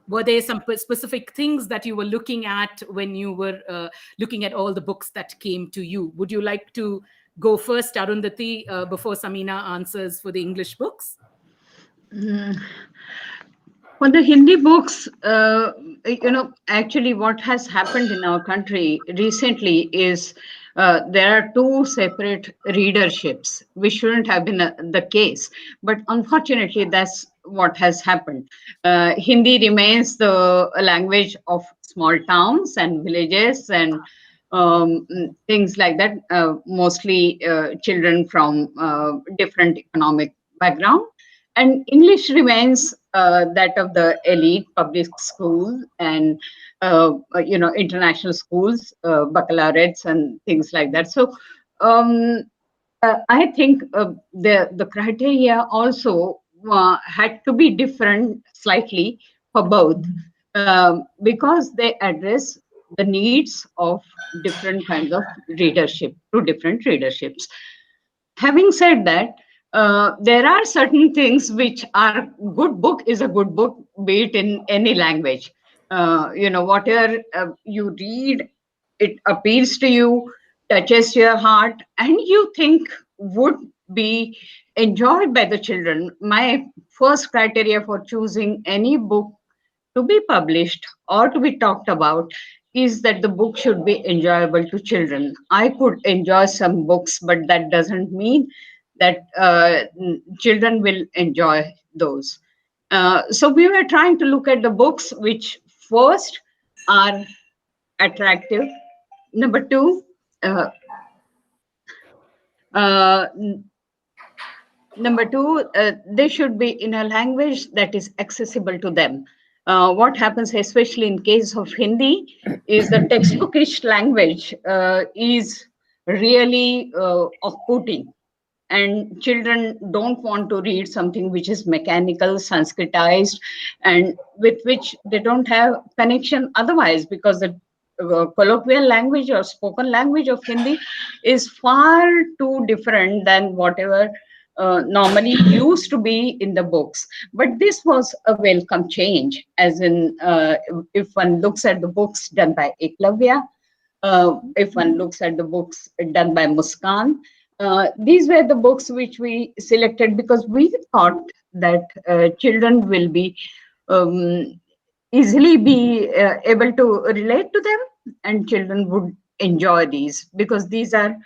Were there some specific things that you were looking at when you were looking at all the books that came to you? Would you like to go first, Arundhati, before Samina answers for the English books? For the Hindi books, actually what has happened in our country recently is there are two separate readerships, which shouldn't have been the case. But unfortunately, that's what has happened. Hindi remains the language of small towns and villages and things like that, mostly children from different economic background. And English remains that of the elite public school and international schools, baccalaureates and things like that. So I think the criteria also had to be different slightly for both, because they address the needs of different kinds of readership to different readerships. Having said that, there are certain things which are good book is a good book, be it in any language. Whatever you read, it appeals to you, touches your heart, and you think would be enjoyed by the children. My first criteria for choosing any book to be published or to be talked about is that the book should be enjoyable to children. I could enjoy some books, but that doesn't mean that children will enjoy those. So we were trying to look at the books which first are attractive. Number two, uh, uh, they should be in a language that is accessible to them. What happens, especially in case of Hindi, is the textbookish language is really off-putting, and children don't want to read something which is mechanical, Sanskritized, and with which they don't have connection otherwise, because the colloquial language or spoken language of Hindi is far too different than whatever normally used to be in the books. But this was a welcome change, as in if one looks at the books done by Eklavya, if one looks at the books done by Muskan, these were the books which we selected because we thought that children will be easily be able to relate to them, and children would enjoy these, because these are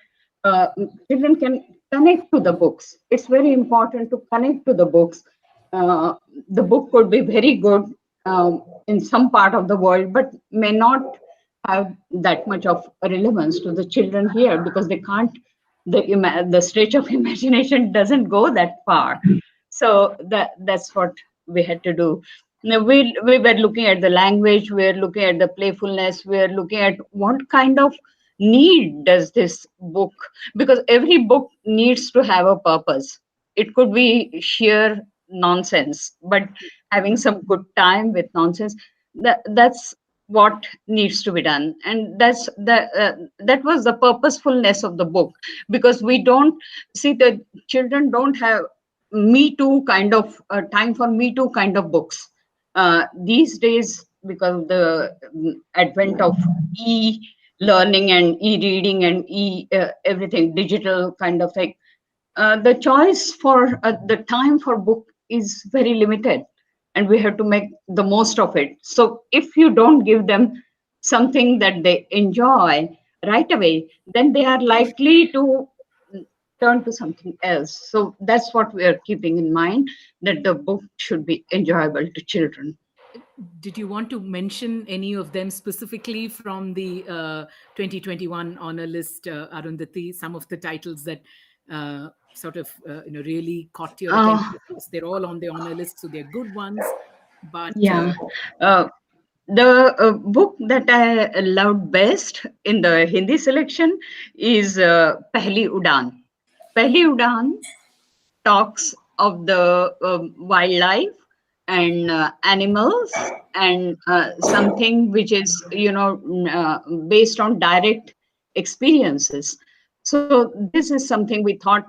children can connect to the books. It's very important to connect to the books. The book could be very good in some part of the world, but may not have that much of relevance to the children here, because they can't, the stretch of imagination doesn't go that far. So that's what we had to do. Now, we were looking at the language, we were looking at the playfulness, we were looking at what kind of need does this book, because every book needs to have a purpose. It could be sheer nonsense, but having some good time with nonsense, that's what needs to be done. And that was the purposefulness of the book, because we don't see, the children don't have me too kind of time for me too kind of books these days, because of the advent of e learning and e reading and everything digital kind of thing. The choice for the time for book is very limited, and we have to make the most of it. So if you don't give them something that they enjoy right away, then they are likely to turn to something else. So that's what we are keeping in mind, that the book should be enjoyable to children. Did you want to mention any of them specifically from the 2021 honor list, Arundhati? Some of the titles that sort of really caught your uh, attention. Of course, they're all on the honor list, so they're good ones. But yeah. uh, the book that I loved best in the Hindi selection is Pehli Udan. Pehli Udan talks of the wildlife and animals, and something which is, based on direct experiences. So this is something we thought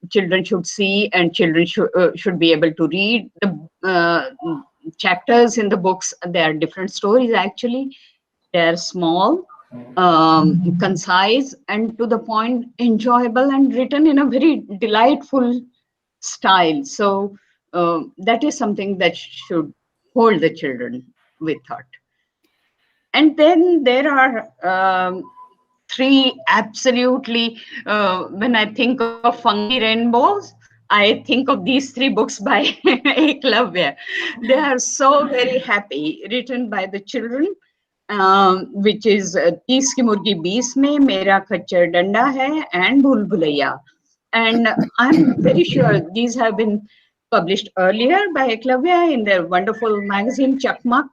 children should see, and children should be able to read the chapters in the books. There are different stories actually. They're small, concise, and to the point, enjoyable, and written in a very delightful style. So that is something that should hold the children with thought. And then there are three absolutely, when I think of funky rainbows, I think of these three books by Eklavya. They are so very happy, written by the children, which is तीस की मुर्गी बीस में, मेरा खच्चर डंडा है, and भूल Bhulaiyaa. And I'm very sure these have been published earlier by Eklavya in their wonderful magazine Chakmak.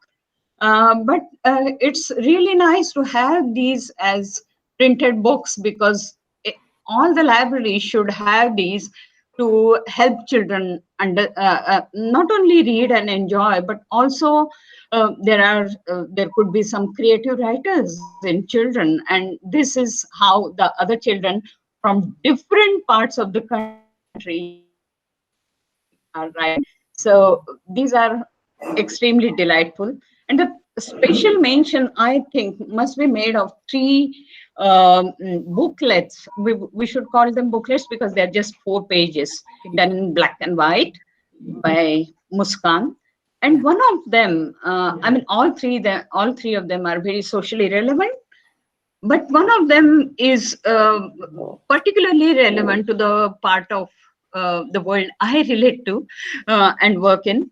But it's really nice to have these as printed books, because all the libraries should have these to help children not only read and enjoy, but also there could be some creative writers in children, and this is how the other children from different parts of the country are writing. So these are extremely delightful. And the special mention, I think, must be made of three booklets. We should call them booklets because they're just 4 pages done in black and white by Muskan. And one of them, all three of them are very socially relevant, but one of them is particularly relevant to the part of the world I relate to and work in,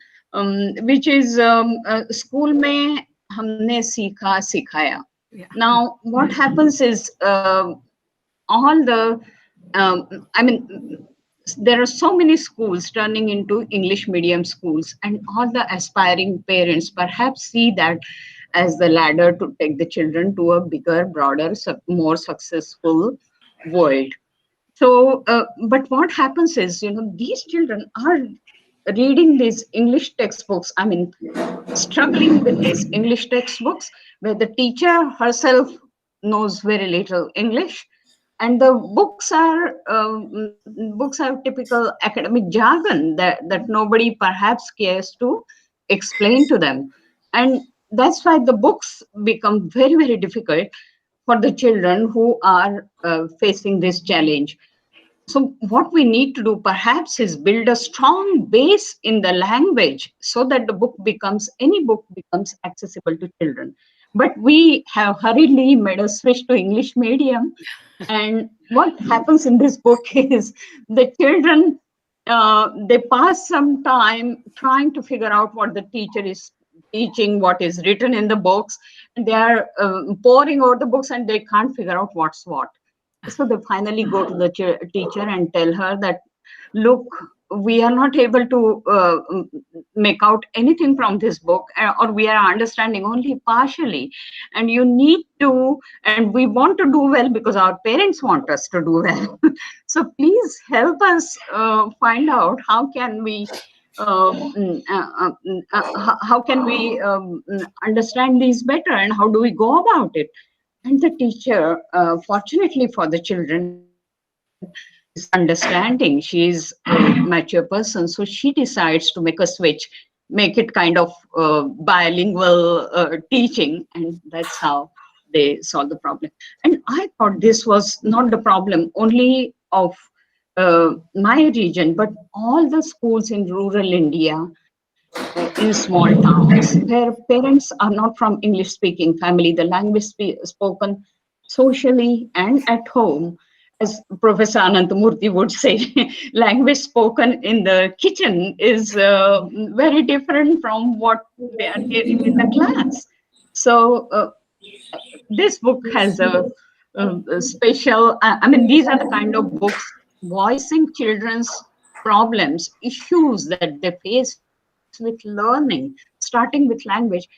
which is School Mein Humne Sikha Sikhaya. yeah. Now, what happens is all the, I mean, there are so many schools turning into English medium schools, and all the aspiring parents perhaps see that as the ladder to take the children to a bigger, broader, more successful world. So, but what happens is, these children are reading these English textbooks. I mean, struggling with these English textbooks where the teacher herself knows very little English, and the books have typical academic jargon that nobody perhaps cares to explain to them, and that's why the books become very, very difficult for the children who are facing this challenge. So what we need to do perhaps is build a strong base in the language so that the any book becomes accessible to children. But we have hurriedly made a switch to English medium. And what happens in this book is the children, they pass some time trying to figure out what the teacher is teaching, what is written in the books. And they are poring over the books and they can't figure out what's what. So they finally go to the teacher and tell her that, look, we are not able to make out anything from this book, or we are understanding only partially. And you need to, and we want to do well because our parents want us to do well. So please help us find out how can we how can we understand these better, and how do we go about it? And the teacher, fortunately for the children, is understanding. She is a mature person, so she decides to make a switch, make it kind of bilingual teaching, and that's how they solve the problem. And I thought this was not the problem only of my region, but all the schools in rural India, in small towns where parents are not from English speaking family, the language spoken socially and at home, as Professor Anantamurthy would say, language spoken in the kitchen is very different from what they are hearing in the class. So this book has a special, I mean, these are the kind of books voicing children's problems, issues that they face with learning, starting with language.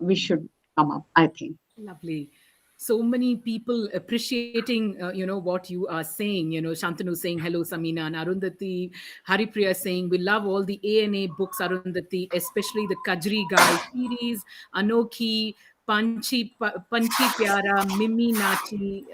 We should come up, I think. Lovely. So many people appreciating, what you are saying. Shantanu saying hello, Samina, and Arundhati, Haripriya saying we love all the ANA books, Arundhati, especially the Kajri Guy series, Anokhi, Panchi Pyara, Mimi Nachi,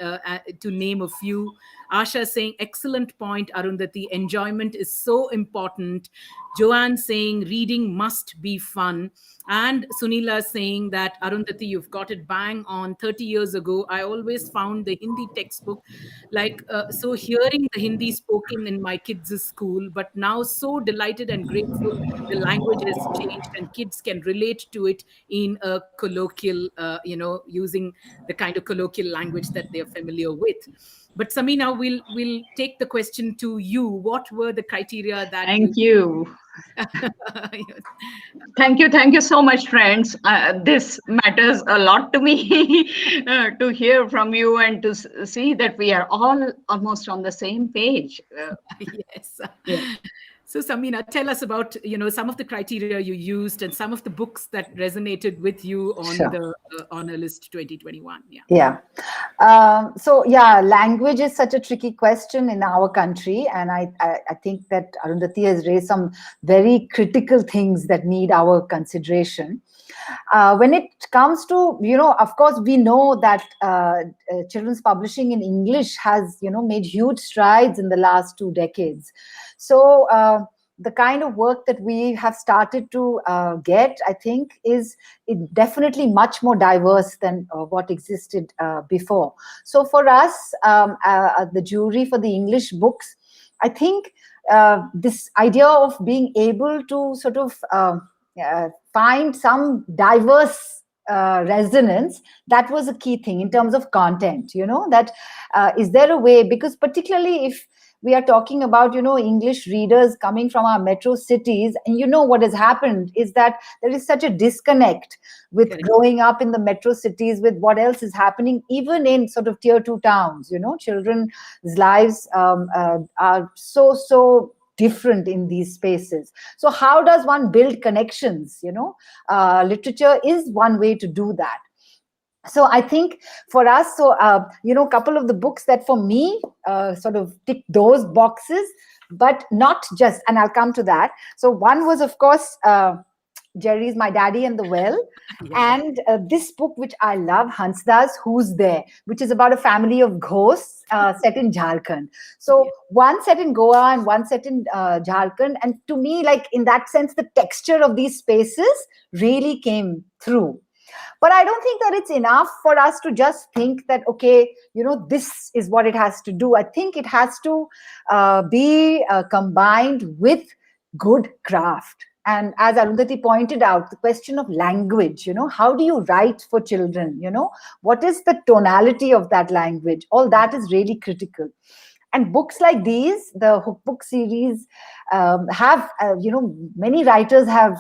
to name a few. Asha saying excellent point, Arundhati. Enjoyment is so important. Joanne saying reading must be fun. And Sunila saying that, Arundhati, you've got it bang on. 30 years ago, I always found the Hindi textbook like, so hearing the Hindi spoken in my kids' school, but now so delighted and grateful the language has changed and kids can relate to it in a colloquial, using the kind of colloquial language that they're familiar with. But Samina, we'll take the question to you. What were the criteria that you Thank you. Yes. Thank you so much, friends. This matters a lot to me to hear from you and to see that we are all almost on the same page. Yes. Yeah. So, Samina, tell us about some of the criteria you used and some of the books that resonated with you on Sure. the honor list 2021. Yeah. Yeah. So yeah, language is such a tricky question in our country, and I think that Arundhati has raised some very critical things that need our consideration. When it comes to, of course, we know that children's publishing in English has, made huge strides in the last 2 decades. So the kind of work that we have started to get, I think, is definitely much more diverse than what existed before. So for us, the jury for the English books, I think this idea of being able to sort of find some diverse resonance, that was a key thing in terms of content. That is there a way, because particularly if we are talking about English readers coming from our metro cities, and what has happened is that there is such a disconnect with Correct. growing up in the metro cities with what else is happening even in sort of tier 2 towns. Children's lives are so different in these spaces. So how does one build connections? Literature is one way to do that. So I think for us, so a couple of the books that for me sort of tick those boxes, but not just, and I'll come to that. So one was, of course, Jerry's My Daddy and the Well, Yeah. and this book which I love, Hansda's Who's There, which is about a family of ghosts set in Jharkhand. So Yeah. one set in Goa and one set in Jharkhand, and to me, like in that sense, the texture of these spaces really came through. But I don't think that it's enough for us to just think that, okay, this is what it has to do. I think it has to be combined with good craft. And as Arundhati pointed out, the question of language, how do you write for children? What is the tonality of that language? All that is really critical. And books like these, the Hook Book series, have, many writers have,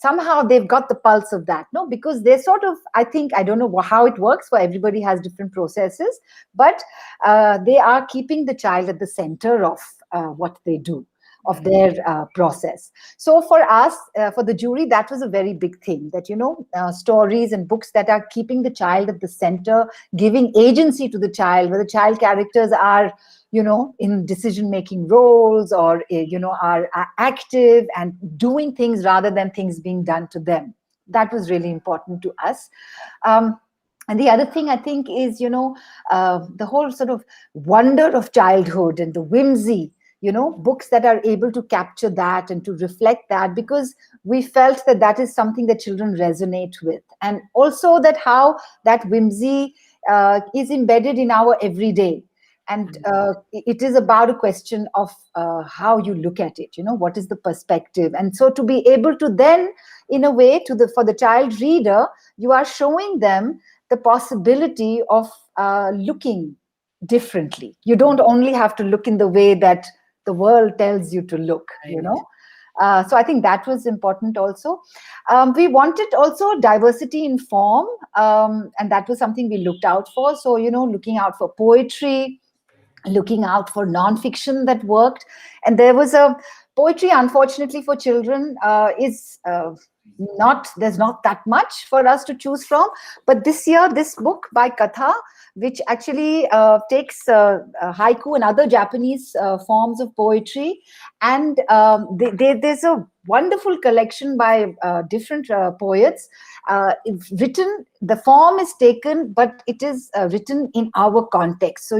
somehow they've got the pulse of that, no? Because they're sort of, I think, I don't know how it works, for everybody has different processes, but they are keeping the child at the center of what they do, of their process. So for us, for the jury, that was a very big thing, that, stories and books that are keeping the child at the center, giving agency to the child, where the child characters are, in decision making roles, or are active and doing things rather than things being done to them. That was really important to us. um, and the other thing I think is, the whole sort of wonder of childhood and the whimsy, books that are able to capture that and to reflect that, because we felt that that is something that children resonate with. And also that how that whimsy is embedded in our everyday. And it is about a question of how you look at it, what is the perspective. And so to be able to then, in a way, for the child reader, you are showing them the possibility of looking differently. You don't only have to look in the way that the world tells you to look, Right. So I think that was important also. We wanted also diversity in form, and that was something we looked out for. So, looking out for poetry, looking out for nonfiction that worked. And there was a poetry, unfortunately, for children is not, there's not that much for us to choose from. But this year, this book by Katha, which actually takes haiku and other Japanese forms of poetry, and there's a wonderful collection by different poets. Written, the form is taken, but it is written in our context. So,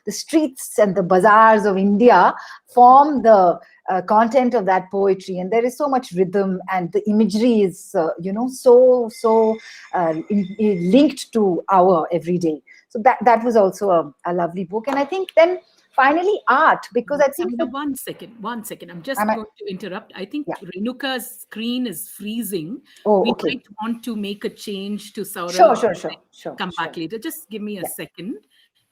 the streets and the bazaars of India form the content of that poetry, and there is so much rhythm, and the imagery is, so linked to our everyday. So that was also a lovely book. And I think then finally art, because I think Samina, one second. I'm just am I, going to interrupt. I think yeah. Renuka's screen is freezing. Oh, We okay. might want to make a change to Saurav. Sure. Come back later. Just give me a Yeah. second.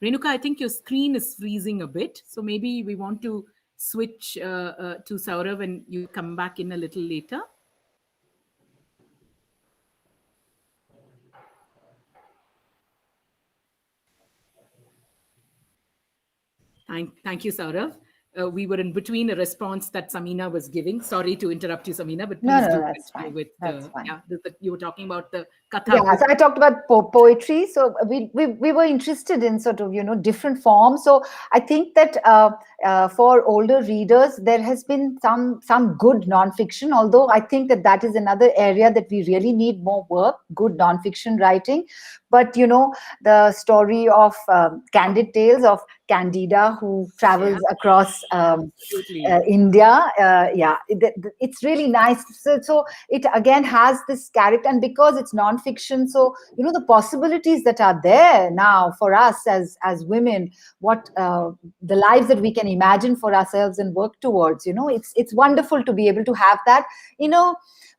Renuka, I think your screen is freezing a bit. So maybe we want to switch to Saurav and you come back in a little later. Thank you, Saurav. We were in between a response that Samina was giving. Sorry to interrupt you, Samina, but No, please no, do that's continue fine. with That's fine. you were talking about the Katha Yeah, book. so I talked about poetry. So we were interested in sort of, different forms. So I think that for older readers, there has been some good nonfiction. Although I think that is another area that we really need more work, good nonfiction writing. But the story of Candid Tales of Candida, who Yeah, travels across absolutely. India. Yeah, it's really nice. So it again has this character, and because it's nonfiction, so the possibilities that are there now for us as women, what the lives that we can imagine for ourselves and work towards. It's wonderful to be able to have that.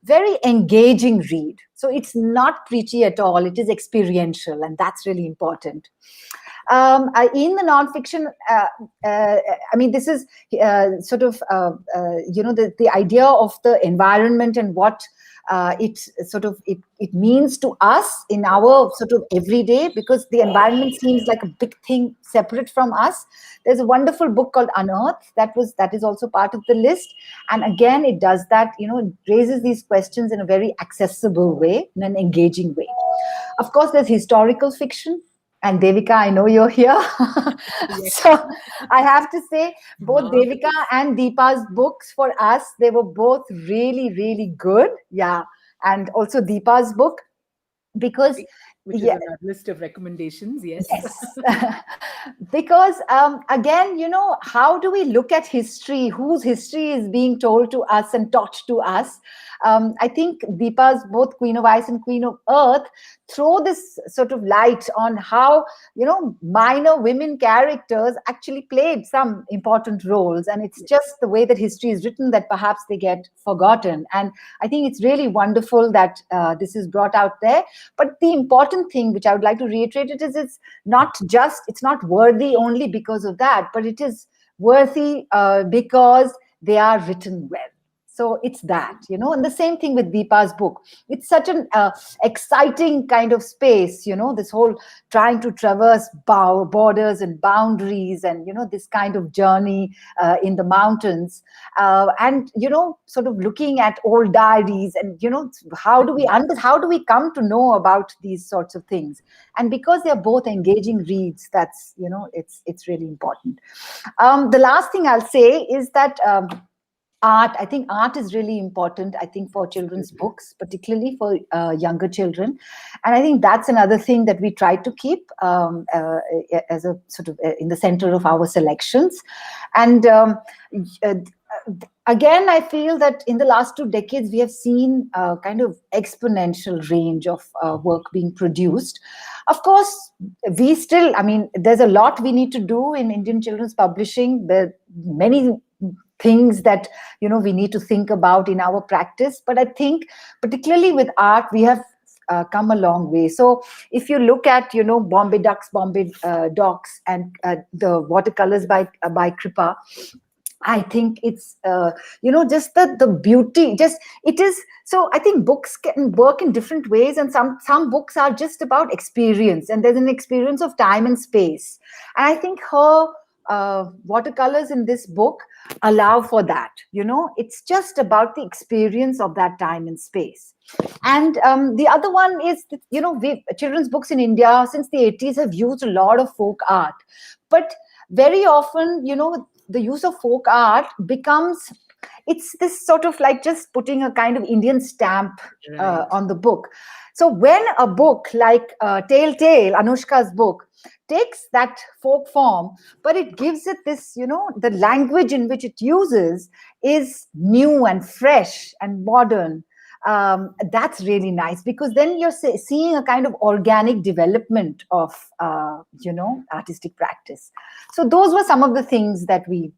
Very engaging read. So it's not preachy at all. It is experiential, and that's really important. In the nonfiction, I mean, this is sort of, the idea of the environment and what it means to us in our sort of everyday, because the environment seems like a big thing separate from us. There's a wonderful book called Unearth that is also part of the list. And again, it does that, it raises these questions in a very accessible way, in an engaging way. Of course, there's historical fiction. And Devika, I know you're here. Yes. So I have to say, both Devika Marvelous. and Deepa's books for us, they were both really, really good. Yeah. And also Deepa's book, because, Which is yeah, on our list of recommendations. Yes. yes. Because again, how do we look at history? Whose history is being told to us and taught to us? I think Deepa's both Queen of Ice and Queen of Earth throw this sort of light on how, minor women characters actually played some important roles. And it's just the way that history is written that perhaps they get forgotten. And I think it's really wonderful that this is brought out there. But the important thing, which I would like to reiterate, it's not worthy only because of that, but it is worthy because they are written well. So it's that, and the same thing with Deepa's book. It's such an exciting kind of space, this whole trying to traverse borders and boundaries, and this kind of journey in the mountains, and sort of looking at old diaries, and how do we come to know about these sorts of things. And because they're both engaging reads, that's it's really important. The last thing I'll say is that art, I think art is really important, I think, for children's Absolutely. books, particularly for younger children. And I think that's another thing that we try to keep as a sort of in the center of our selections. And uh, again, I feel that in the last 2 decades we have seen a kind of exponential range of work being produced. Of course, we still, I mean, there's a lot we need to do in Indian children's publishing. There are many things that we need to think about in our practice, but I think particularly with art we have come a long way. So if you look at Bombay Ducks, Bombay Docks, and the watercolors by Kripa, I think it's just the beauty, just it is. So I think books can work in different ways, and some books are just about experience, and there's an experience of time and space. And I think her watercolors in this book allow for that. It's just about the experience of that time and space. And the other one is that, children's books in India since the 80s have used a lot of folk art, but very often, the use of folk art becomes, it's this sort of like just putting a kind of Indian stamp Right. on the book. So when a book like Tale, Anushka's book, takes that folk form, but it gives it this, the language in which it uses is new and fresh and modern. That's really nice, because then you're seeing a kind of organic development of, artistic practice. So those were some of the things that we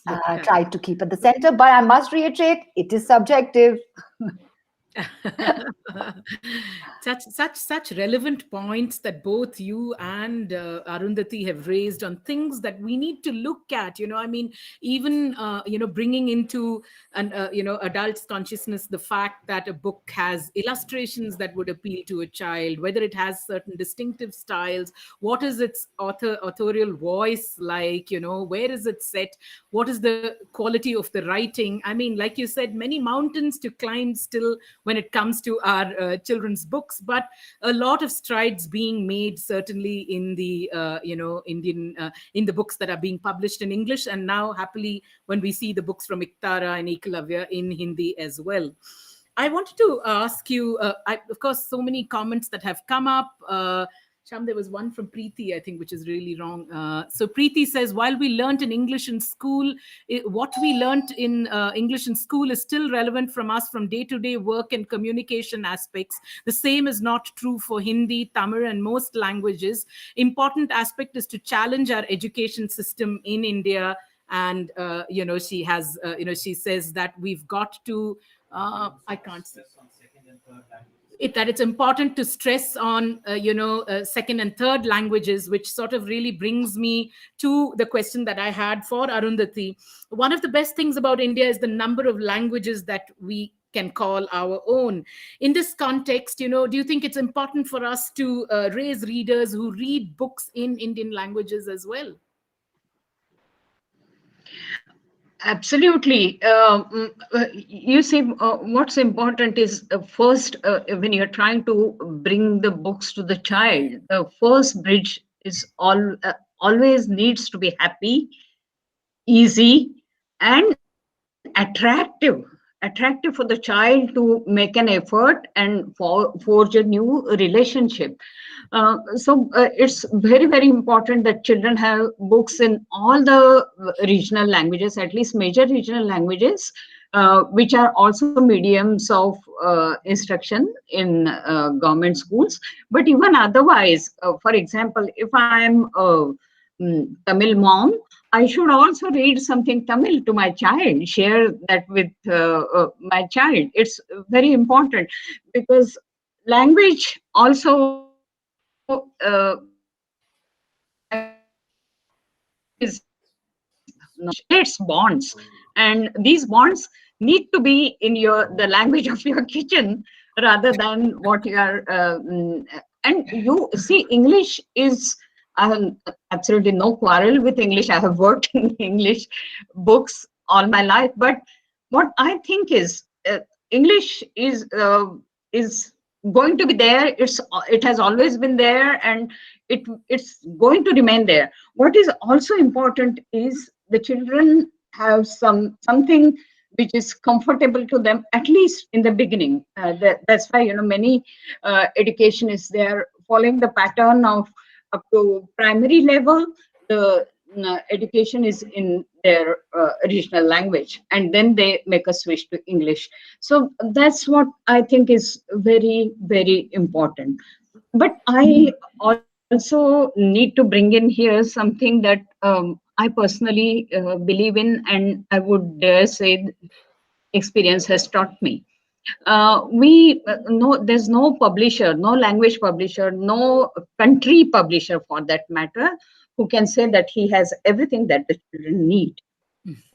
Looked at. tried to keep at the center. But I must reiterate, it is subjective. Such relevant points that both you and Arundhati have raised on things that we need to look at. I mean, even bringing into an adults' consciousness the fact that a book has illustrations that would appeal to a child, whether it has certain distinctive styles, what is its authorial voice like, where is it set, what is the quality of the writing. I mean, like you said, many mountains to climb still when it comes to our children's books, but a lot of strides being made, certainly in the Indian in the books that are being published in English, and now happily when we see the books from Iktara and Ekalavya in Hindi as well. I wanted to ask you, of course, so many comments that have come up. Sham, there was one from Preeti, I think, which is really wrong. So Preeti says, while we learnt in English in school, what we learnt in English in school is still relevant from us from day-to-day work and communication aspects. The same is not true for Hindi, Tamil, and most languages. Important aspect is to challenge our education system in India. And, she has, she says that we've got to, I can't say that it's important to stress on second and third languages, which sort of really brings me to the question that I had for Arundhati. One of the best things about India is the number of languages that we can call our own. In this context, do you think it's important for us to raise readers who read books in Indian languages as well? Absolutely. You see, what's important is first, when you're trying to bring the books to the child, the first bridge is always needs to be happy, easy, and attractive for the child to make an effort and forge a new relationship. So it's very, very important that children have books in all the regional languages, at least major regional languages, which are also mediums of instruction in government schools. But even otherwise, for example, if I am a Tamil mom, I should also read something Tamil to my child, share that with my child. It's very important because language also is, creates bonds, and these bonds need to be in the language of your kitchen rather than what you are. And you see, English is. I have absolutely no quarrel with English. I have worked in English books all my life, but what I think is English is going to be there. It has always been there, and it's going to remain there. What is also important is the children have something which is comfortable to them, at least in the beginning. That's why many education is there following the pattern of up to primary level. The education is in their original language, and then they make a switch to English. So that's what I think is very, very important. But I also need to bring in here something that I personally believe in, and I would dare say experience has taught me. We no, there's no publisher, no language publisher, no country publisher for that matter, who can say that he has everything that the children need.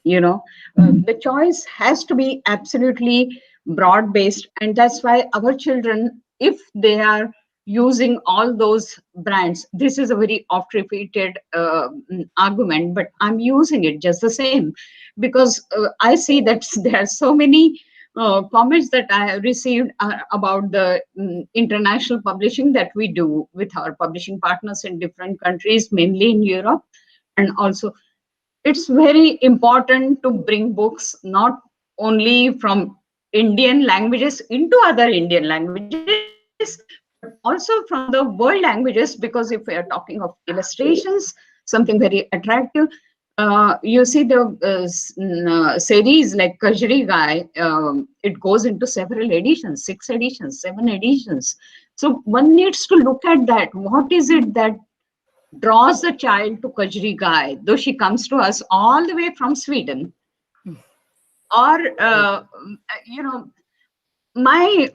The choice has to be absolutely broad based, and that's why our children, if they are using all those brands, this is a very oft repeated argument, but I'm using it just the same, because I see that there are so many comments that I have received about the international publishing that we do with our publishing partners in different countries, mainly in Europe. And also, it's very important to bring books not only from Indian languages into other Indian languages, but also from the world languages, because if we are talking of illustrations, something very attractive, you see the series like Kajri Gai, it goes into several editions, 6 editions, 7 editions. So one needs to look at that. What is it that draws the child to Kajri Gai, though she comes to us all the way from Sweden? Or, my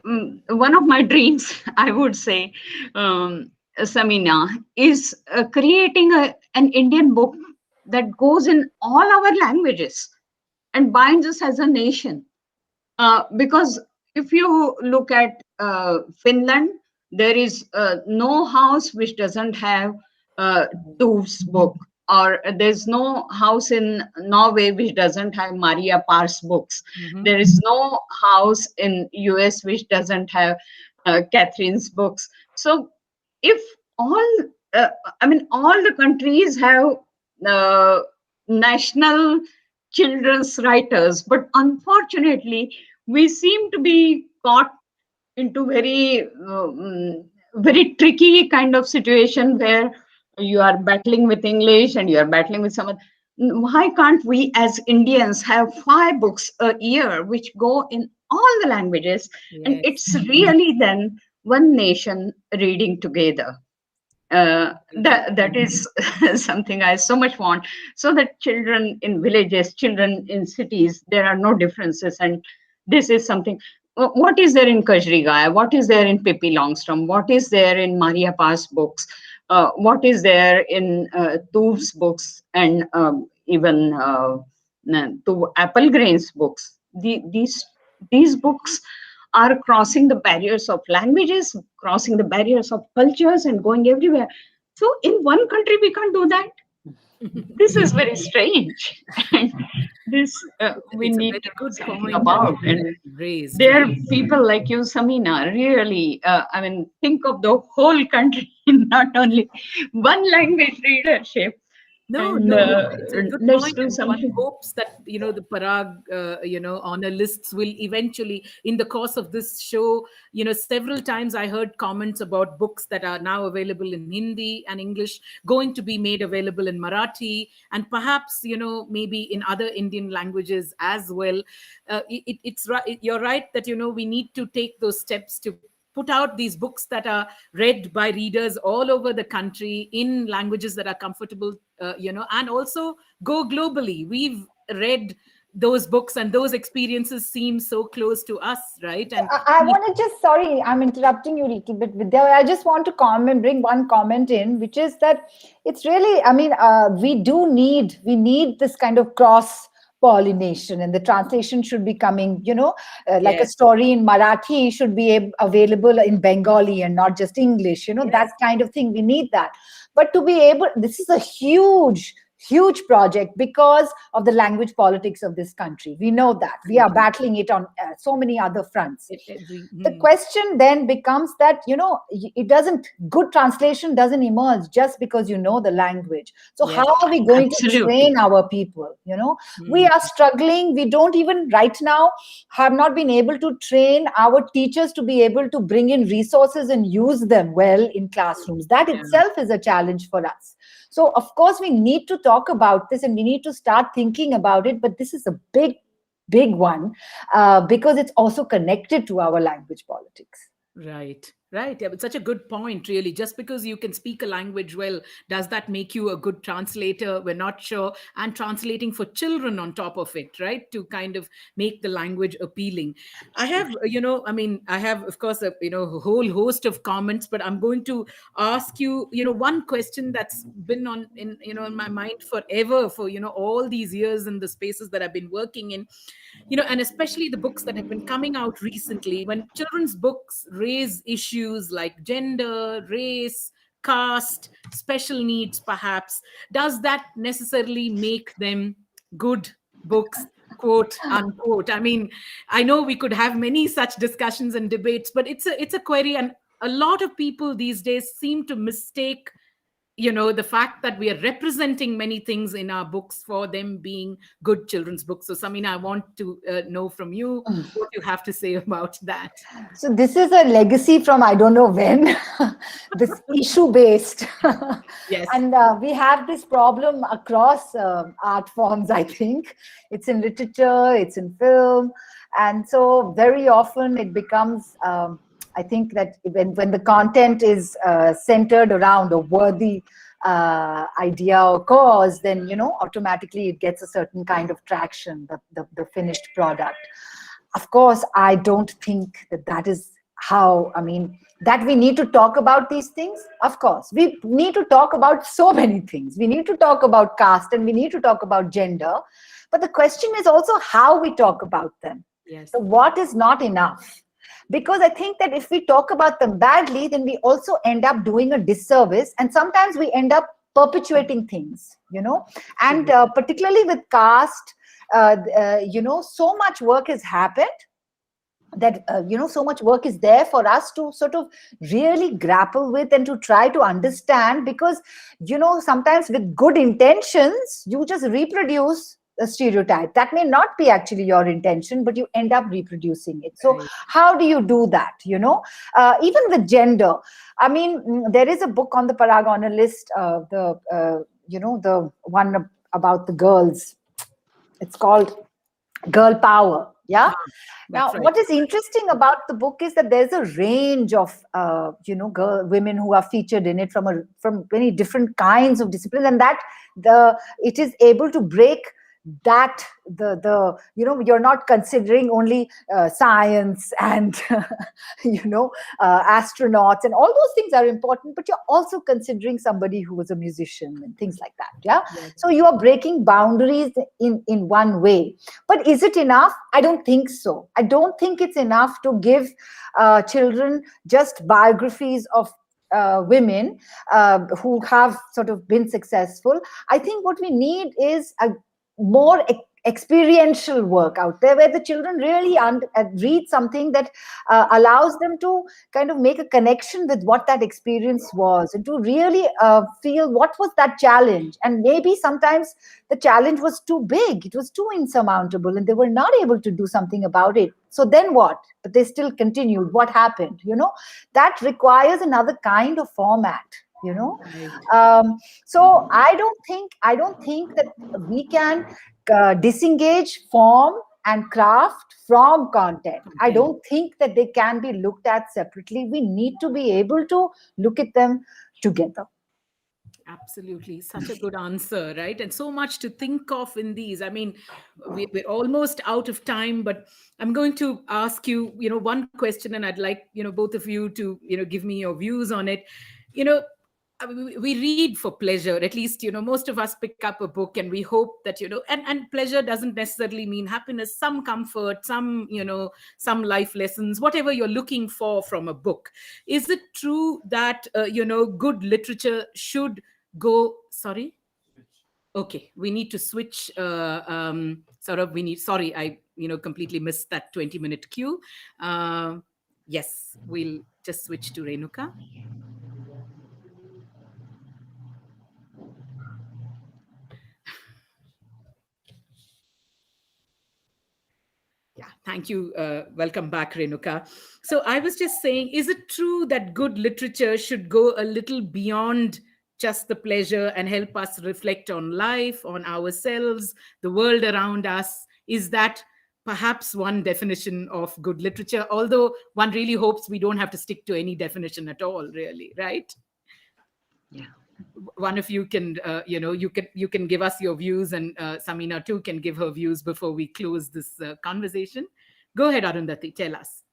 one of my dreams, I would say, Samina, is creating an Indian book that goes in all our languages and binds us as a nation. Because if you look at Finland, there is no house which doesn't have Duv's book, or there's no house in Norway which doesn't have Maria Par's books. There is no house in US which doesn't have Catherine's books. So if all, all the countries have uh, national children's writers, but unfortunately, we seem to be caught into very tricky kind of situation where you are battling with English and you are battling with someone. Why can't we as Indians have 5 books a year which go in all the languages? Yes. And it's really then one nation reading together. That is something I so much want, so that children in villages, children in cities, there are no differences. And this is something. What is there in Kajri Gai? What is there in Pippi Longstrom? What is there in Maria Par's books? What is there in Tuv's books, and even Tuv Applegrain's books? These books are crossing the barriers of languages, crossing the barriers of cultures, and going everywhere. So in one country, we can't do that. This is very strange. And this we need to do something about. And there are people like you, Samina, really, think of the whole country, not only one language readership. No, and, it's a good let's point. do And something. one hopes that the Parag honor lists will eventually, in the course of this show, several times I heard comments about books that are now available in Hindi and English going to be made available in Marathi, and perhaps maybe in other Indian languages as well. It's right. You're right that we need to take those steps to put out these books that are read by readers all over the country in languages that are comfortable, and also go globally. We've read those books and those experiences seem so close to us, right? And I want to just, sorry, I'm interrupting you a little bit, Vidya. I just want to comment, bring one comment in, which is that it's really, I mean, we need this kind of cross pollination, and the translation should be coming, like a yes, story in Marathi should be available in Bengali and not just English, that yes, kind of thing. We need that. But to be able, this is a huge project because of the language politics of this country. We know that we are indeed. battling it on so many other fronts. Every The question then becomes that, it doesn't, good translation doesn't emerge just because you know the language. So how yes, are we going to Absolutely. train our people? We mm, are struggling. We don't even right now have not been able to train our teachers to be able to bring in resources and use them well in classrooms. That yeah. itself is a challenge for us. So of course we need to talk about this and we need to start thinking about it, but this is a big one, because it's also connected to our language politics. Right, right. Yeah, but such a good point, really. Just because you can speak a language well, does that make you a good translator? We're not sure. And translating for children on top of it, right? To kind of make the language appealing. I have, I mean, I have, of course, a whole host of comments, but I'm going to ask you, one question that's been in my mind forever for, all these years in the spaces that I've been working in, and especially the books that have been coming out recently, when children's books raise issues like gender, race, caste, special needs, perhaps, does that necessarily make them good books, quote unquote? I mean, I know we could have many such discussions and debates, but it's a query, and a lot of people these days seem to mistake the fact that we are representing many things in our books for them being good children's books. So Samina, I want to know from you what you have to say about that. So this is a legacy from I don't know when, this issue based, Yes. and we have this problem across art forms. I think it's in literature, it's in film, and so very often it becomes. I think that when the content is centered around a worthy idea or cause, then automatically it gets a certain kind of traction. The finished product. Of course, I don't think that is how, I mean, that we need to talk about these things. Of course, we need to talk about so many things. We need to talk about caste and we need to talk about gender. But the question is also how we talk about them. Yes. So, what is not enough? Because I think that if we talk about them badly, then we also end up doing a disservice. And sometimes we end up perpetuating things, and Absolutely. particularly with caste, so much work has happened that so much work is there for us to sort of really grapple with and to try to understand, because sometimes with good intentions you just reproduce a stereotype that may not be actually your intention, but you end up reproducing it. So Right. how do you do that? Even with gender, I mean, there is a book on the Parag list, the one about the girls. It's called Girl Power. Yeah. Ah, Now, that's right. what is interesting about the book is that there's a range of, women who are featured in it from many different kinds of disciplines, and that it is able to break that you're not considering only science and astronauts, and all those things are important, but you're also considering somebody who was a musician and things like that. Yeah. Yes. So you are breaking boundaries in one way. But is it enough? I don't think so. I don't think it's enough to give children just biographies of women who have sort of been successful. I think what we need is a more experiential work out there where the children really read something that allows them to kind of make a connection with what that experience was, and to really feel what was that challenge. And maybe sometimes the challenge was too big, it was too insurmountable, and they were not able to do something about it. So then what? But they still continued. What happened? That requires another kind of format. you know Right. so I don't think that we can disengage form and craft from content. I Content. don't think that they can be looked at separately. We need to be able to look at them together. Absolutely. Such a good answer, right? And so much to think of in these. I mean, we're almost out of time, but I'm going to ask you, one question, and I'd like, both of you to, give me your views on it. You know, we read for pleasure. At least, most of us pick up a book and we hope that, and pleasure doesn't necessarily mean happiness, some comfort, some life lessons, whatever you're looking for from a book. Is it true that, good literature should go, sorry, okay, we need to switch, sort of, we need, sorry, I completely missed that 20-minute cue. Yes, we'll just switch to Renuka. Yeah, thank you. Welcome back, Renuka. So I was just saying, is it true that good literature should go a little beyond just the pleasure and help us reflect on life, on ourselves, the world around us? Is that perhaps one definition of good literature? Although one really hopes we don't have to stick to any definition at all, really, right? Yeah. One of you can, you can give us your views, and Samina too can give her views before we close this conversation. Go ahead, Arundhati, tell us.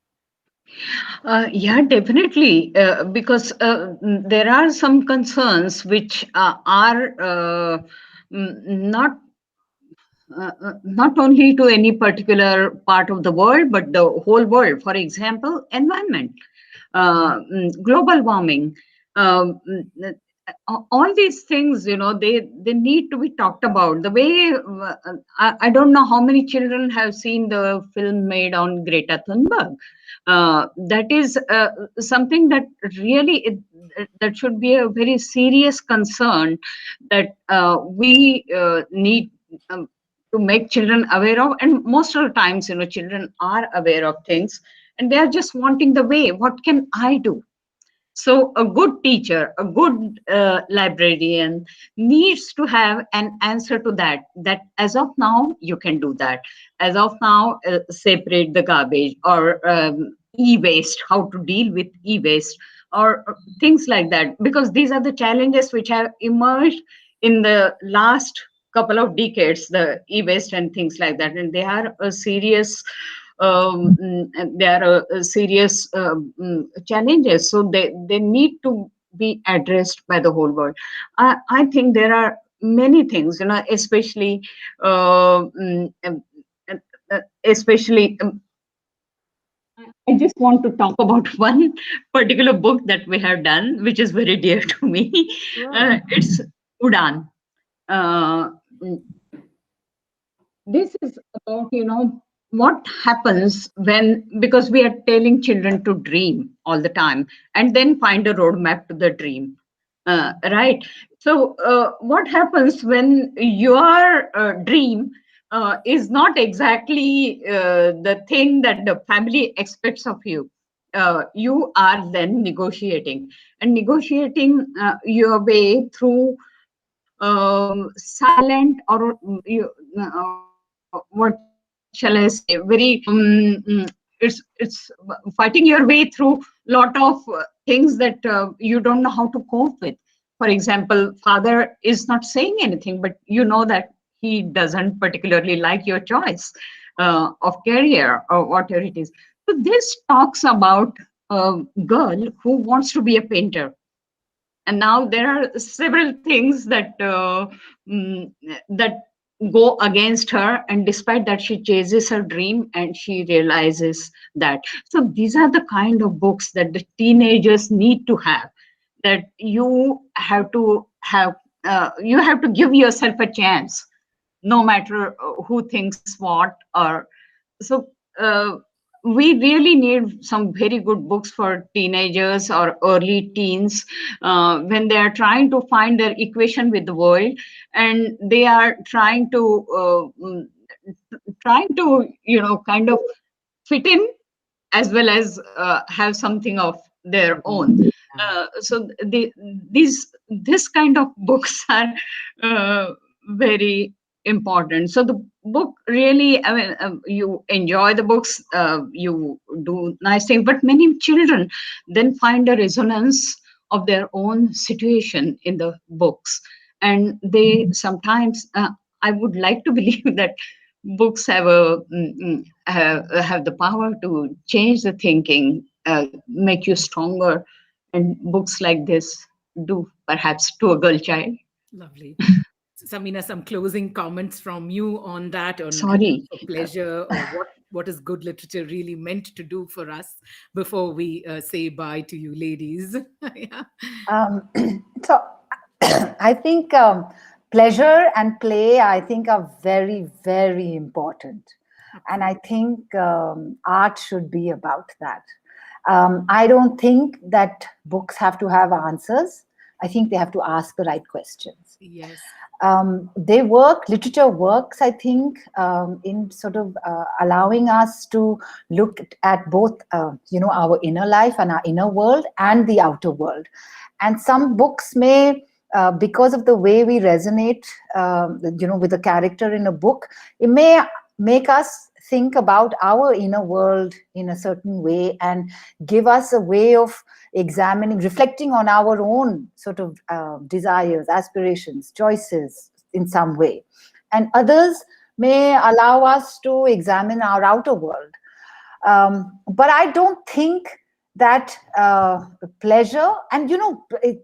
Yeah, definitely. Because there are some concerns which are not not only to any particular part of the world, but the whole world. For example, environment, global warming, all these things, they need to be talked about. The way I don't know how many children have seen the film made on Greta Thunberg. That is something that really that should be a very serious concern that we need to make children aware of. And most of the times, children are aware of things and they are just wanting the way, what can I do? So a good teacher, a good librarian needs to have an answer to that, that as of now, you can do that. As of now, separate the garbage, or e-waste, how to deal with e-waste, or things like that. Because these are the challenges which have emerged in the last couple of decades, the e-waste and things like that. And they are a serious there are serious challenges, so they need to be addressed by the whole world. I think there are many things, especially especially I just want to talk about one particular book that we have done, which is very dear to me. It's Udan. uh, this is about, what happens when, because we are telling children to dream all the time and then find a roadmap to the dream, right? So what happens when your dream is not exactly the thing that the family expects of you? You are then negotiating and negotiating your way through silent, or what shall I say, very it's fighting your way through lot of things that you don't know how to cope with. For example, father is not saying anything, but you know that he doesn't particularly like your choice of career or whatever it is. So this talks about a girl who wants to be a painter, and now there are several things that that go against her, and despite that she chases her dream and she realizes that. So these are the kind of books that the teenagers need to have, that you have to give yourself a chance, no matter who thinks what. Or so we really need some very good books for teenagers or early teens, when they are trying to find their equation with the world, and they are trying to kind of fit in, as well as have something of their own. So this kind of books are very important. So the book really, I mean, you enjoy the books, you do nice things, but many children then find a resonance of their own situation in the books. And they sometimes, I would like to believe that books have the power to change the thinking, make you stronger, and books like this do perhaps to a girl child. Lovely. Samina, some closing comments from you on that, on Sorry. pleasure, or what is good literature really meant to do for us before we say bye to you, ladies. Yeah. Um, so I think pleasure and play, I think, are very, very important. And I think art should be about that. I don't think that books have to have answers. I think they have to ask the right questions. Yes. They work, literature works, I think, in sort of allowing us to look at both, our inner life and our inner world and the outer world. And some books may, because of the way we resonate, with a character in a book, it may make us think about our inner world in a certain way and give us a way of examining, reflecting on our own sort of desires, aspirations, choices in some way. And others may allow us to examine our outer world. But I don't think that pleasure, and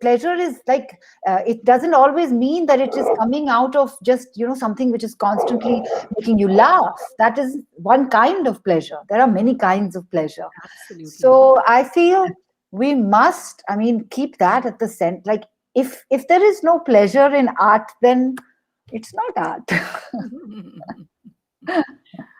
pleasure is like, it doesn't always mean that it is coming out of just something which is constantly making you laugh. That is one kind of pleasure. There are many kinds of pleasure. Absolutely. So I feel we must, I mean, keep that at the center. Like, if there is no pleasure in art, then it's not art.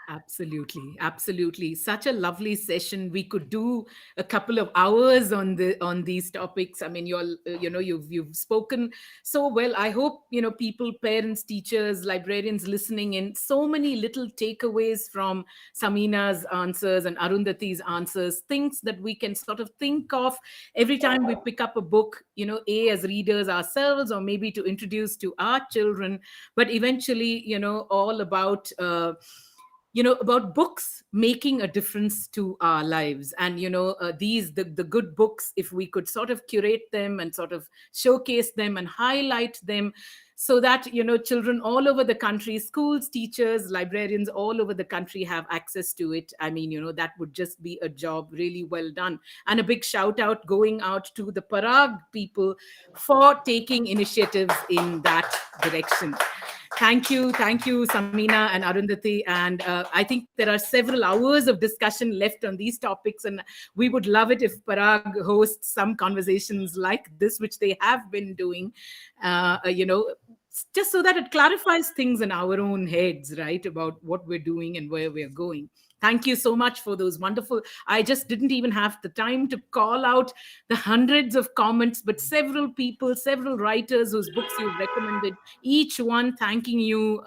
Absolutely, absolutely. Such a lovely session. We could do a couple of hours on these topics. I mean, you've spoken so well. I hope people, parents, teachers, librarians listening in. So many little takeaways from Samina's answers and Arundhati's answers. Things that we can sort of think of every time we pick up a book. As readers ourselves, or maybe to introduce to our children. But eventually, all about. About books making a difference to our lives, and the good books, if we could sort of curate them and sort of showcase them and highlight them, so that children all over the country, schools, teachers, librarians all over the country have access to it. I mean, that would just be a job really well done. And a big shout out going out to the Parag people for taking initiatives in that direction. Thank you, Samina and Arundhati. And I think there are several hours of discussion left on these topics, and we would love it if Parag hosts some conversations like this, which they have been doing. Just so that it clarifies things in our own heads, right, about what we're doing and where we're going. Thank you so much for those wonderful. I just didn't even have the time to call out the hundreds of comments, but several people, several writers whose books you've recommended, each one thanking you,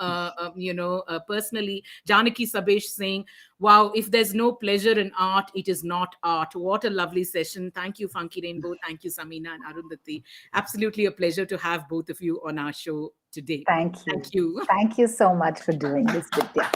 personally. Janaki Sabesh saying, wow, if there's no pleasure in art, it is not art. What a lovely session. Thank you, Funky Rainbow. Thank you, Samina and Arundhati. Absolutely a pleasure to have both of you on our show today. Thank you. Thank you. Thank you so much for doing this, Vidya.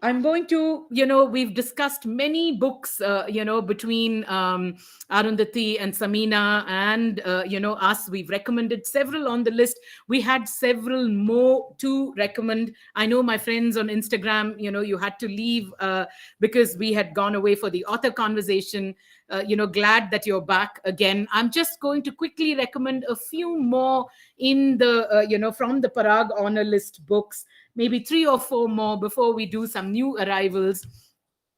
I'm going to, we've discussed many books, between Arundhati and Samina and, us. We've recommended several on the list. We had several more to recommend. I know my friends on Instagram, you had to leave because we had gone away for the author conversation. Glad that you're back again. I'm just going to quickly recommend a few more in the, from the Parag Honor List books, maybe 3 or 4 more before we do some new arrivals.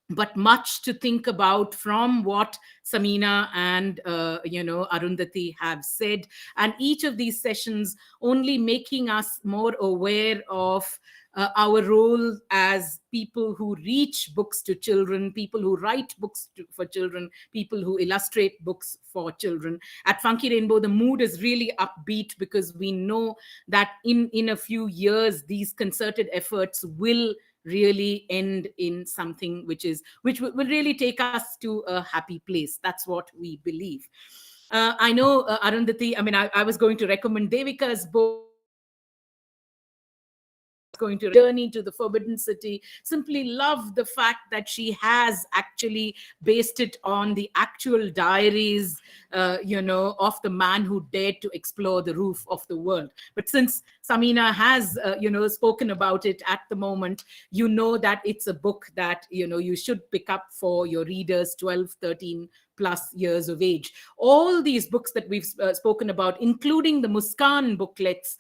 But much to think about from what Samina and Arundhati have said, and each of these sessions only making us more aware of our role as people who reach books to children, people who write books for children, people who illustrate books for children. At Funky Rainbow, the mood is really upbeat because we know that in a few years, these concerted efforts will really end in something which will really take us to a happy place. That's what we believe. I know, Arundhati, I mean, I was going to recommend Devika's book, going to journey to the Forbidden City. Simply love the fact that she has actually based it on the actual diaries, of the man who dared to explore the roof of the world. But since Samina has, spoken about it at the moment, that it's a book that, you should pick up for your readers 12, 13 plus years of age. All these books that we've spoken about, including the Muskan booklets,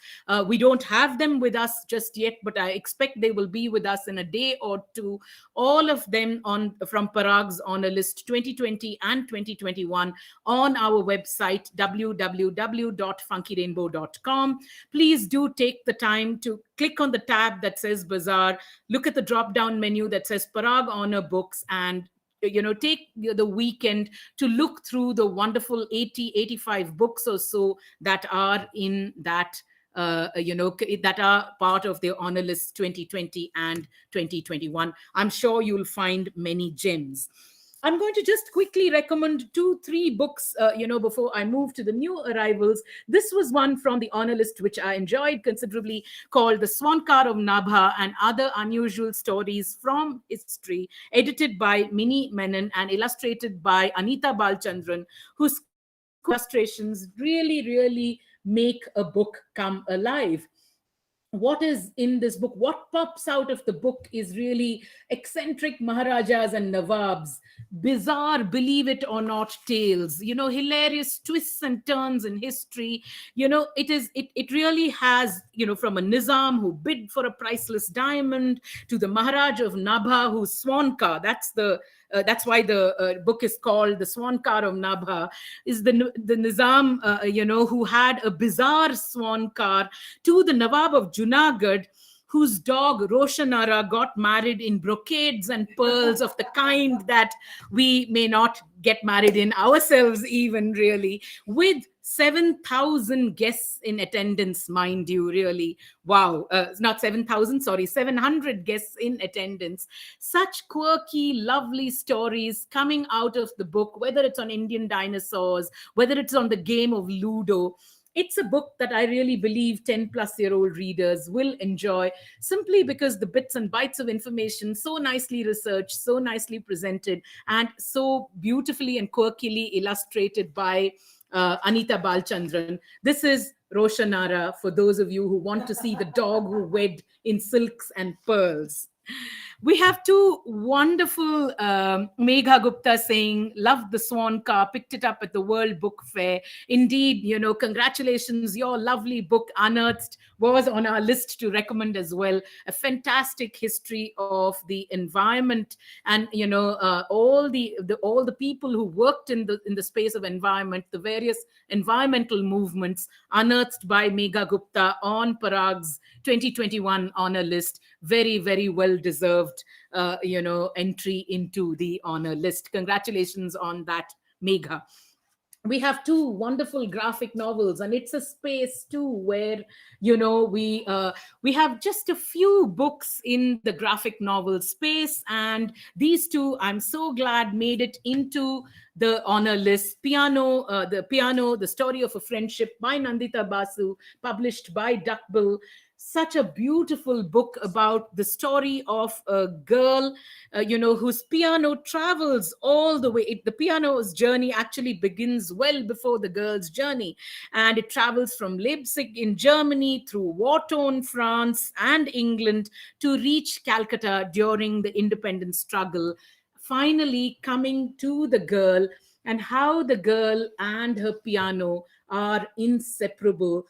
we don't have them with us just yet, but I expect they will be with us in a day or two. All of them on from Parag's Honor List 2020 and 2021 on our website www.funkyrainbow.com. Please do take the time to click on the tab that says Bazaar, look at the drop down menu that says Parag Honor Books, and take the weekend to look through the wonderful 80-85 books or so that are in that that are part of the Honor List 2020 and 2021. I'm sure you'll find many gems. I'm going to just quickly recommend 2-3 books, before I move to the new arrivals. This was one from the Honor List, which I enjoyed considerably, called The Swankar of Nabha and Other Unusual Stories from History, edited by Minnie Menon and illustrated by Anita Balchandran, whose illustrations really, really make a book come alive. What is in this book, what pops out of the book, is really eccentric Maharajas and Nawabs, bizarre, believe it or not, tales, hilarious twists and turns in history. It really has, from a Nizam who bid for a priceless diamond to the Maharaj of Nabha who's Swanka. That's why the book is called The Swankar of Nabha, is the Nizam, who had a bizarre swan car, to the Nawab of Junagadh, whose dog Roshanara got married in brocades and pearls of the kind that we may not get married in ourselves even, really, with 7,000 guests in attendance, mind you, really. Wow. Not 7,000, sorry, 700 guests in attendance. Such quirky, lovely stories coming out of the book, whether it's on Indian dinosaurs, whether it's on the game of Ludo. It's a book that I really believe 10-plus-year-old readers will enjoy, simply because the bits and bytes of information, so nicely researched, so nicely presented, and so beautifully and quirkily illustrated by Anita Balchandran. This is Roshanara, for those of you who want to see the dog who wed in silks and pearls. We have two wonderful Megha Gupta saying, loved the Swan Car, picked it up at the World Book Fair. Indeed, congratulations, your lovely book, Unearthed, was on our list to recommend as well. A fantastic history of the environment and, all the people who worked in the space of environment, the various environmental movements, unearthed by Megha Gupta on Parag's 2021 honor list. Very, very well deserved, entry into the honor list. Congratulations on that, Megha. We have two wonderful graphic novels, and it's a space too where we have just a few books in the graphic novel space, and these two, I'm so glad, made it into the honor list. The Story of a Friendship by Nandita Basu, published by Duckbill. Such a beautiful book about the story of a girl, whose piano travels all the way. The piano's journey actually begins well before the girl's journey, and it travels from Leipzig in Germany through war-torn France and England to reach Calcutta during the independence struggle, finally coming to the girl, and how the girl and her piano are inseparable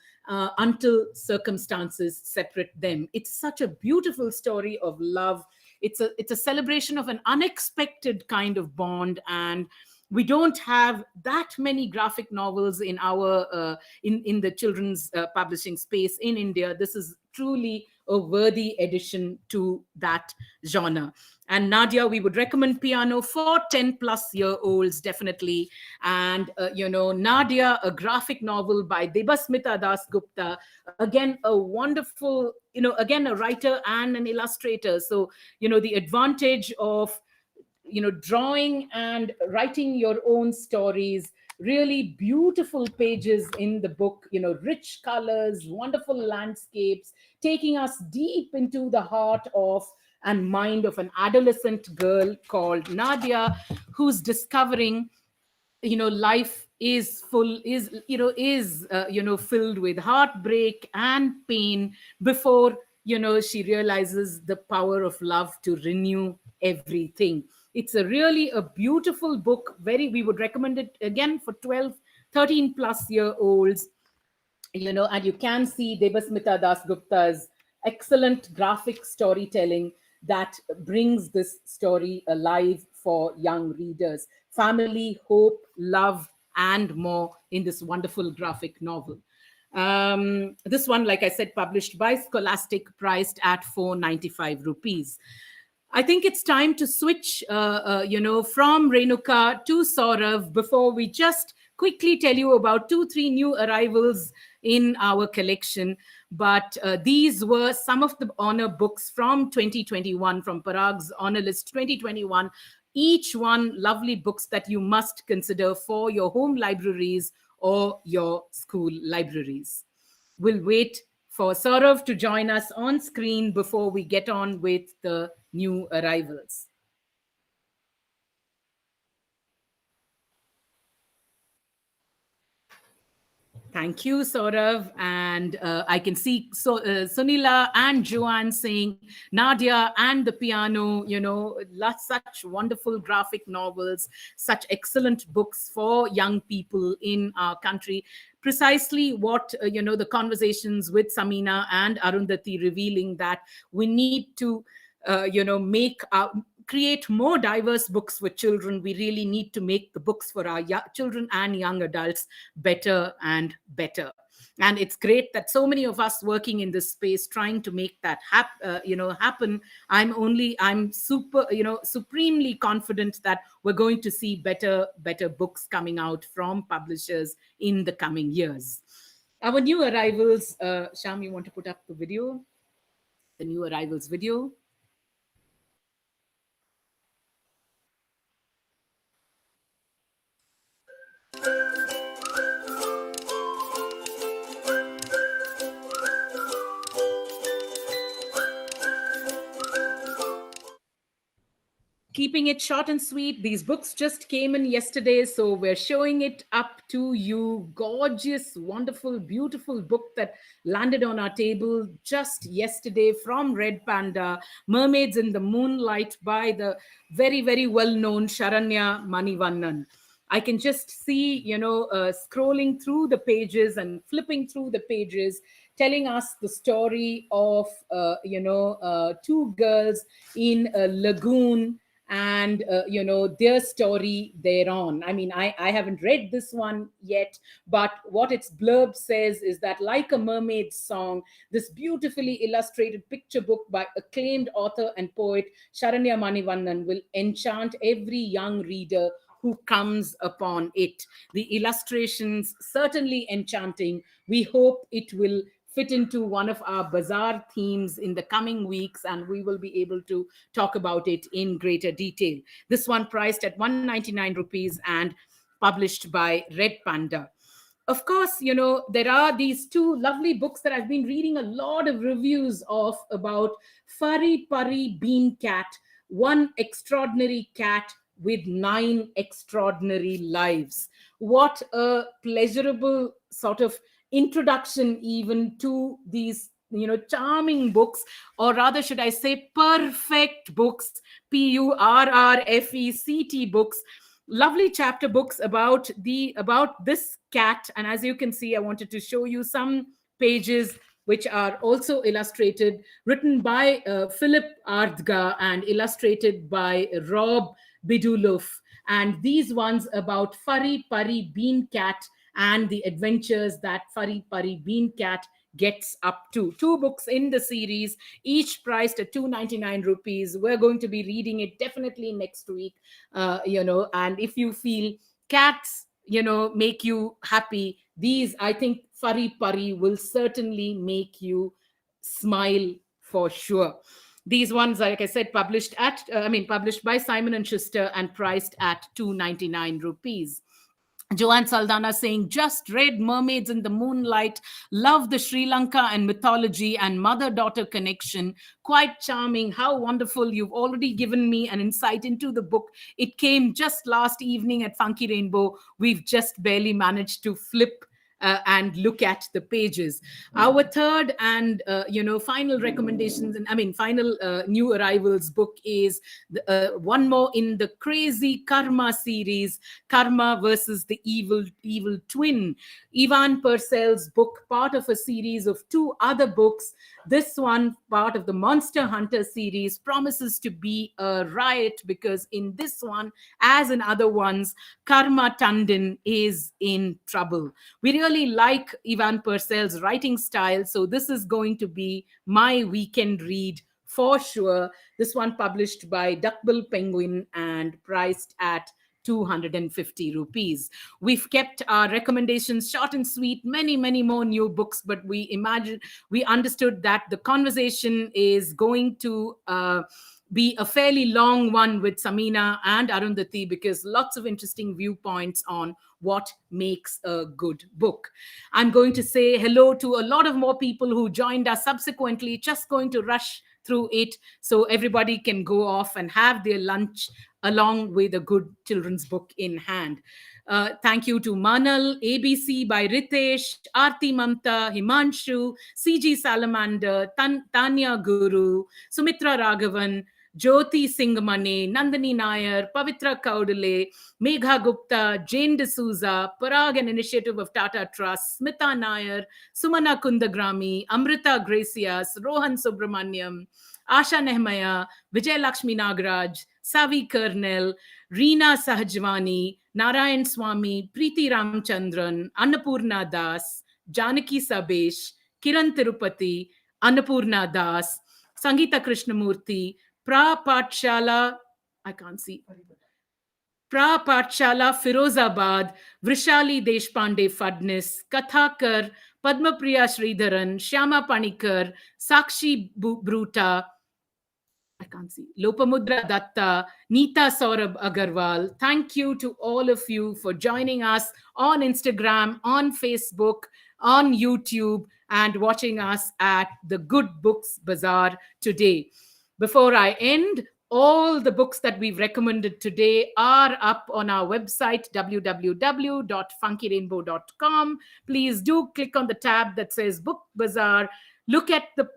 until circumstances separate them. It's such a beautiful story of love. It's a celebration of an unexpected kind of bond, and we don't have that many graphic novels in our in the children's publishing space in India. This is truly a worthy addition to that genre. And Nadia, we would recommend piano for 10-plus-year-olds, definitely. And, Nadia, a graphic novel by Debasmita Das Gupta, again, a wonderful, again, a writer and an illustrator. So, the advantage of, drawing and writing your own stories, really beautiful pages in the book, rich colors, wonderful landscapes, taking us deep into the heart of and mind of an adolescent girl called Nadia, who's discovering, life is full is is filled with heartbreak and pain before she realizes the power of love to renew everything. It's a really a beautiful book. Very, we would recommend it again for 12, 13 plus year olds. And you can see Debasmita Das Gupta's excellent graphic storytelling that brings this story alive for young readers. Family, hope, love, and more in this wonderful graphic novel. This one, like I said, published by Scholastic, priced at 495 rupees. I think it's time to switch, from Renuka to Saurav before we just quickly tell you about two, three new arrivals in our collection. But these were some of the honor books from 2021, from Parag's Honor List 2021. Each one lovely books that you must consider for your home libraries or your school libraries. We'll wait for Saurav to join us on screen before we get on with the new arrivals. Thank you, Saurav. And I can see Sunila and Joanne saying Nadia and the piano, such wonderful graphic novels, such excellent books for young people in our country. Precisely what, the conversations with Samina and Arundhati revealing that we need to, make our create more diverse books for children. We really need to make the books for our children and young adults better and better. And it's great that so many of us working in this space trying to make that happen. I'm super, supremely confident that we're going to see better books coming out from publishers in the coming years. Our new arrivals, Sham, you want to put up the video, the new arrivals video? Keeping it short and sweet, these books just came in yesterday, so we're showing it up to you. Gorgeous, wonderful, beautiful book that landed on our table just yesterday from Red Panda, Mermaids in the Moonlight by the very, very well-known Sharanya Manivannan. I can just see, scrolling through the pages and flipping through the pages, telling us the story of, two girls in a lagoon and their story thereon. I mean, I haven't read this one yet, but what its blurb says is that, like a mermaid's song, this beautifully illustrated picture book by acclaimed author and poet Sharanya Manivannan will enchant every young reader who comes upon it. The illustrations certainly enchanting. We hope it will fit into one of our bazaar themes in the coming weeks, and we will be able to talk about it in greater detail. This one priced at 199 rupees and published by Red Panda. Of course, there are these two lovely books that I've been reading a lot of reviews of about Furry Purry Bean Cat, One Extraordinary Cat with 9 Extraordinary Lives. What a pleasurable sort of introduction even to these charming books, or rather should I say perfect books, PURRFECT books. Lovely chapter books about this cat. And as you can see, I wanted to show you some pages which are also illustrated, written by Philip Ardga and illustrated by Rob Biduluf. And these ones about Furry Purry Bean Cat and the adventures that Furry Purry Bean Cat gets up to. 2 books in the series, each priced at 299 rupees. We're going to be reading it definitely next week, and if you feel cats, make you happy, these, I think, Furry Purry will certainly make you smile for sure. These ones, like I said, published by Simon and Schuster and priced at 299 rupees. Joanne Saldana saying, just read Mermaids in the Moonlight, love the Sri Lanka and mythology and mother daughter connection. Quite charming. How wonderful. You've already given me an insight into the book. It came just last evening at Funky Rainbow. We've just barely managed to flip and look at the pages. Our third and final recommendations, and I mean final new arrivals book is one more in the crazy Karma series, Karma versus the Evil Twin. Ivan Purcell's book, part of a series of two other books. This one, part of the Monster Hunter series, promises to be a riot because in this one, as in other ones, Karma Tandon is in trouble. We really like Ivan Purcell's writing style, so this is going to be my weekend read for sure. This one published by Duckbill Penguin and priced at 250 rupees. We've kept our recommendations short and sweet, many more new books, but we understood that the conversation is going to be a fairly long one with Samina and Arundhati because lots of interesting viewpoints on what makes a good book. I'm going to say hello to a lot of more people who joined us subsequently, just going to rush through it so everybody can go off and have their lunch along with a good children's book in hand. Thank you to Manal, ABC by Ritesh, Aarti Mamta, Himanshu, CG Salamander, Tanya Guru, Sumitra Raghavan, Jyoti Singhamane, Nandini Nair, Pavitra Kaudale, Megha Gupta, Jane D'Souza, Parag, an initiative of Tata Trust, Smita Nair, Sumana Kundagrami, Amrita Gracias, Rohan Subramaniam, Asha Nehmaya, Vijay Lakshmi Nagaraj, Savi Kernel, Reena Sahajwani, Narayan Swami, Preeti Ramchandran, Annapurna Das, Janaki Sabesh, Kiran Tirupati, Annapurna Das, Sangeeta Krishnamurthy, Patshala, I can't see. Patshala, Firozabad, Vrishali Deshpande Fadnis, Kathakar, Padmapriya Sridharan, Shyama Panikar, Sakshi Bruta, I can't see. Lopamudra Datta, Neeta Saurabh Agarwal. Thank you to all of you for joining us on Instagram, on Facebook, on YouTube, and watching us at the Good Books Bazaar today. Before I end, all the books that we've recommended today are up on our website, www.funkyrainbow.com. Please do click on the tab that says Book Bazaar. Look at the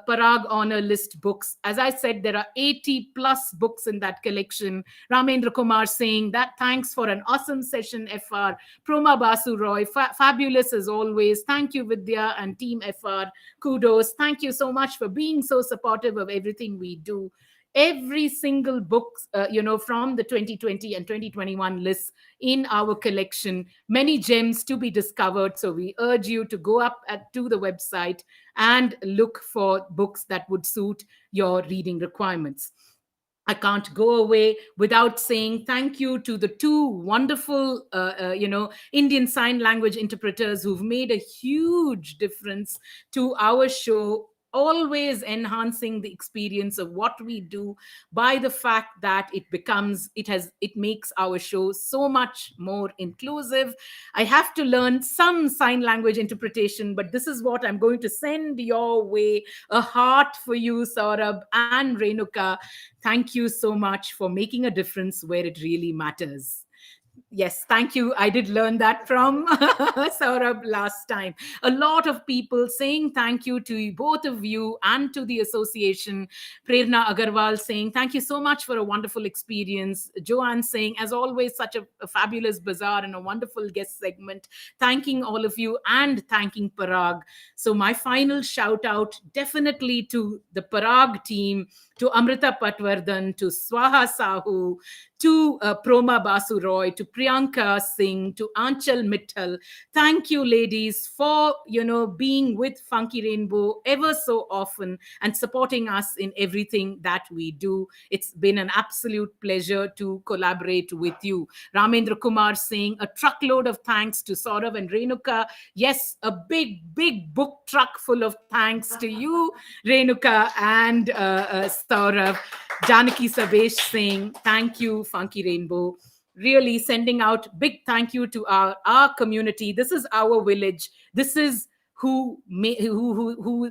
Parag Honor List books. As I said, there are 80 plus books in that collection. Ramendra Kumar saying that thanks for an awesome session, FR. Proma Basu Roy, fabulous as always. Thank you, Vidya and Team FR. Kudos. Thank you so much for being so supportive of everything we do. Every single book, from the 2020 and 2021 lists in our collection, many gems to be discovered. So we urge you to go up to the website and look for books that would suit your reading requirements. I can't go away without saying thank you to the two wonderful, Indian Sign Language interpreters who've made a huge difference to our show, always enhancing the experience of what we do by the fact that it makes our show so much more inclusive. I have to learn some sign language interpretation, but this is what I'm going to send your way. A heart for you, Saurabh and Renuka. Thank you so much for making a difference where it really matters. Yes, thank you. I did learn that from Saurabh last time. A lot of people saying thank you to both of you and to the association. Prerna Agarwal saying thank you so much for a wonderful experience. Joanne saying, as always, such a fabulous bazaar and a wonderful guest segment. Thanking all of you and thanking Parag. So my final shout out definitely to the Parag team, to Amrita Patwardhan, to Swaha Sahu, to Proma Basu Roy, to Priyanka Singh, to Anchal Mittal. Thank you, ladies, for being with Funky Rainbow ever so often and supporting us in everything that we do. It's been an absolute pleasure to collaborate with you. Ramendra Kumar saying a truckload of thanks to Saurav and Renuka. Yes, a big book truck full of thanks to you, Renuka and Saurav. Janaki Sabesh saying thank you, Funky Rainbow. really sending out big thank you to our community. This is our village. This is who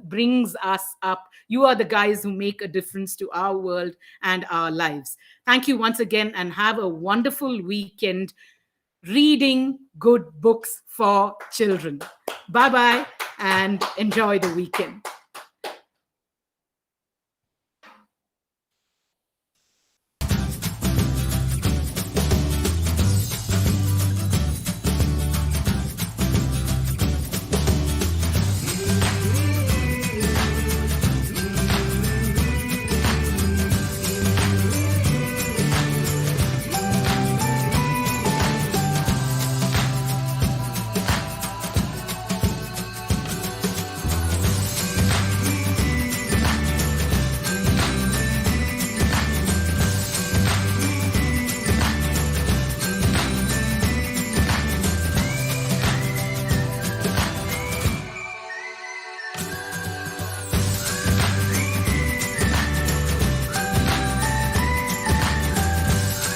brings us up. You are the guys who make a difference to our world and our lives. Thank you once again, and have a wonderful weekend reading good books for children. Bye bye, and enjoy the weekend.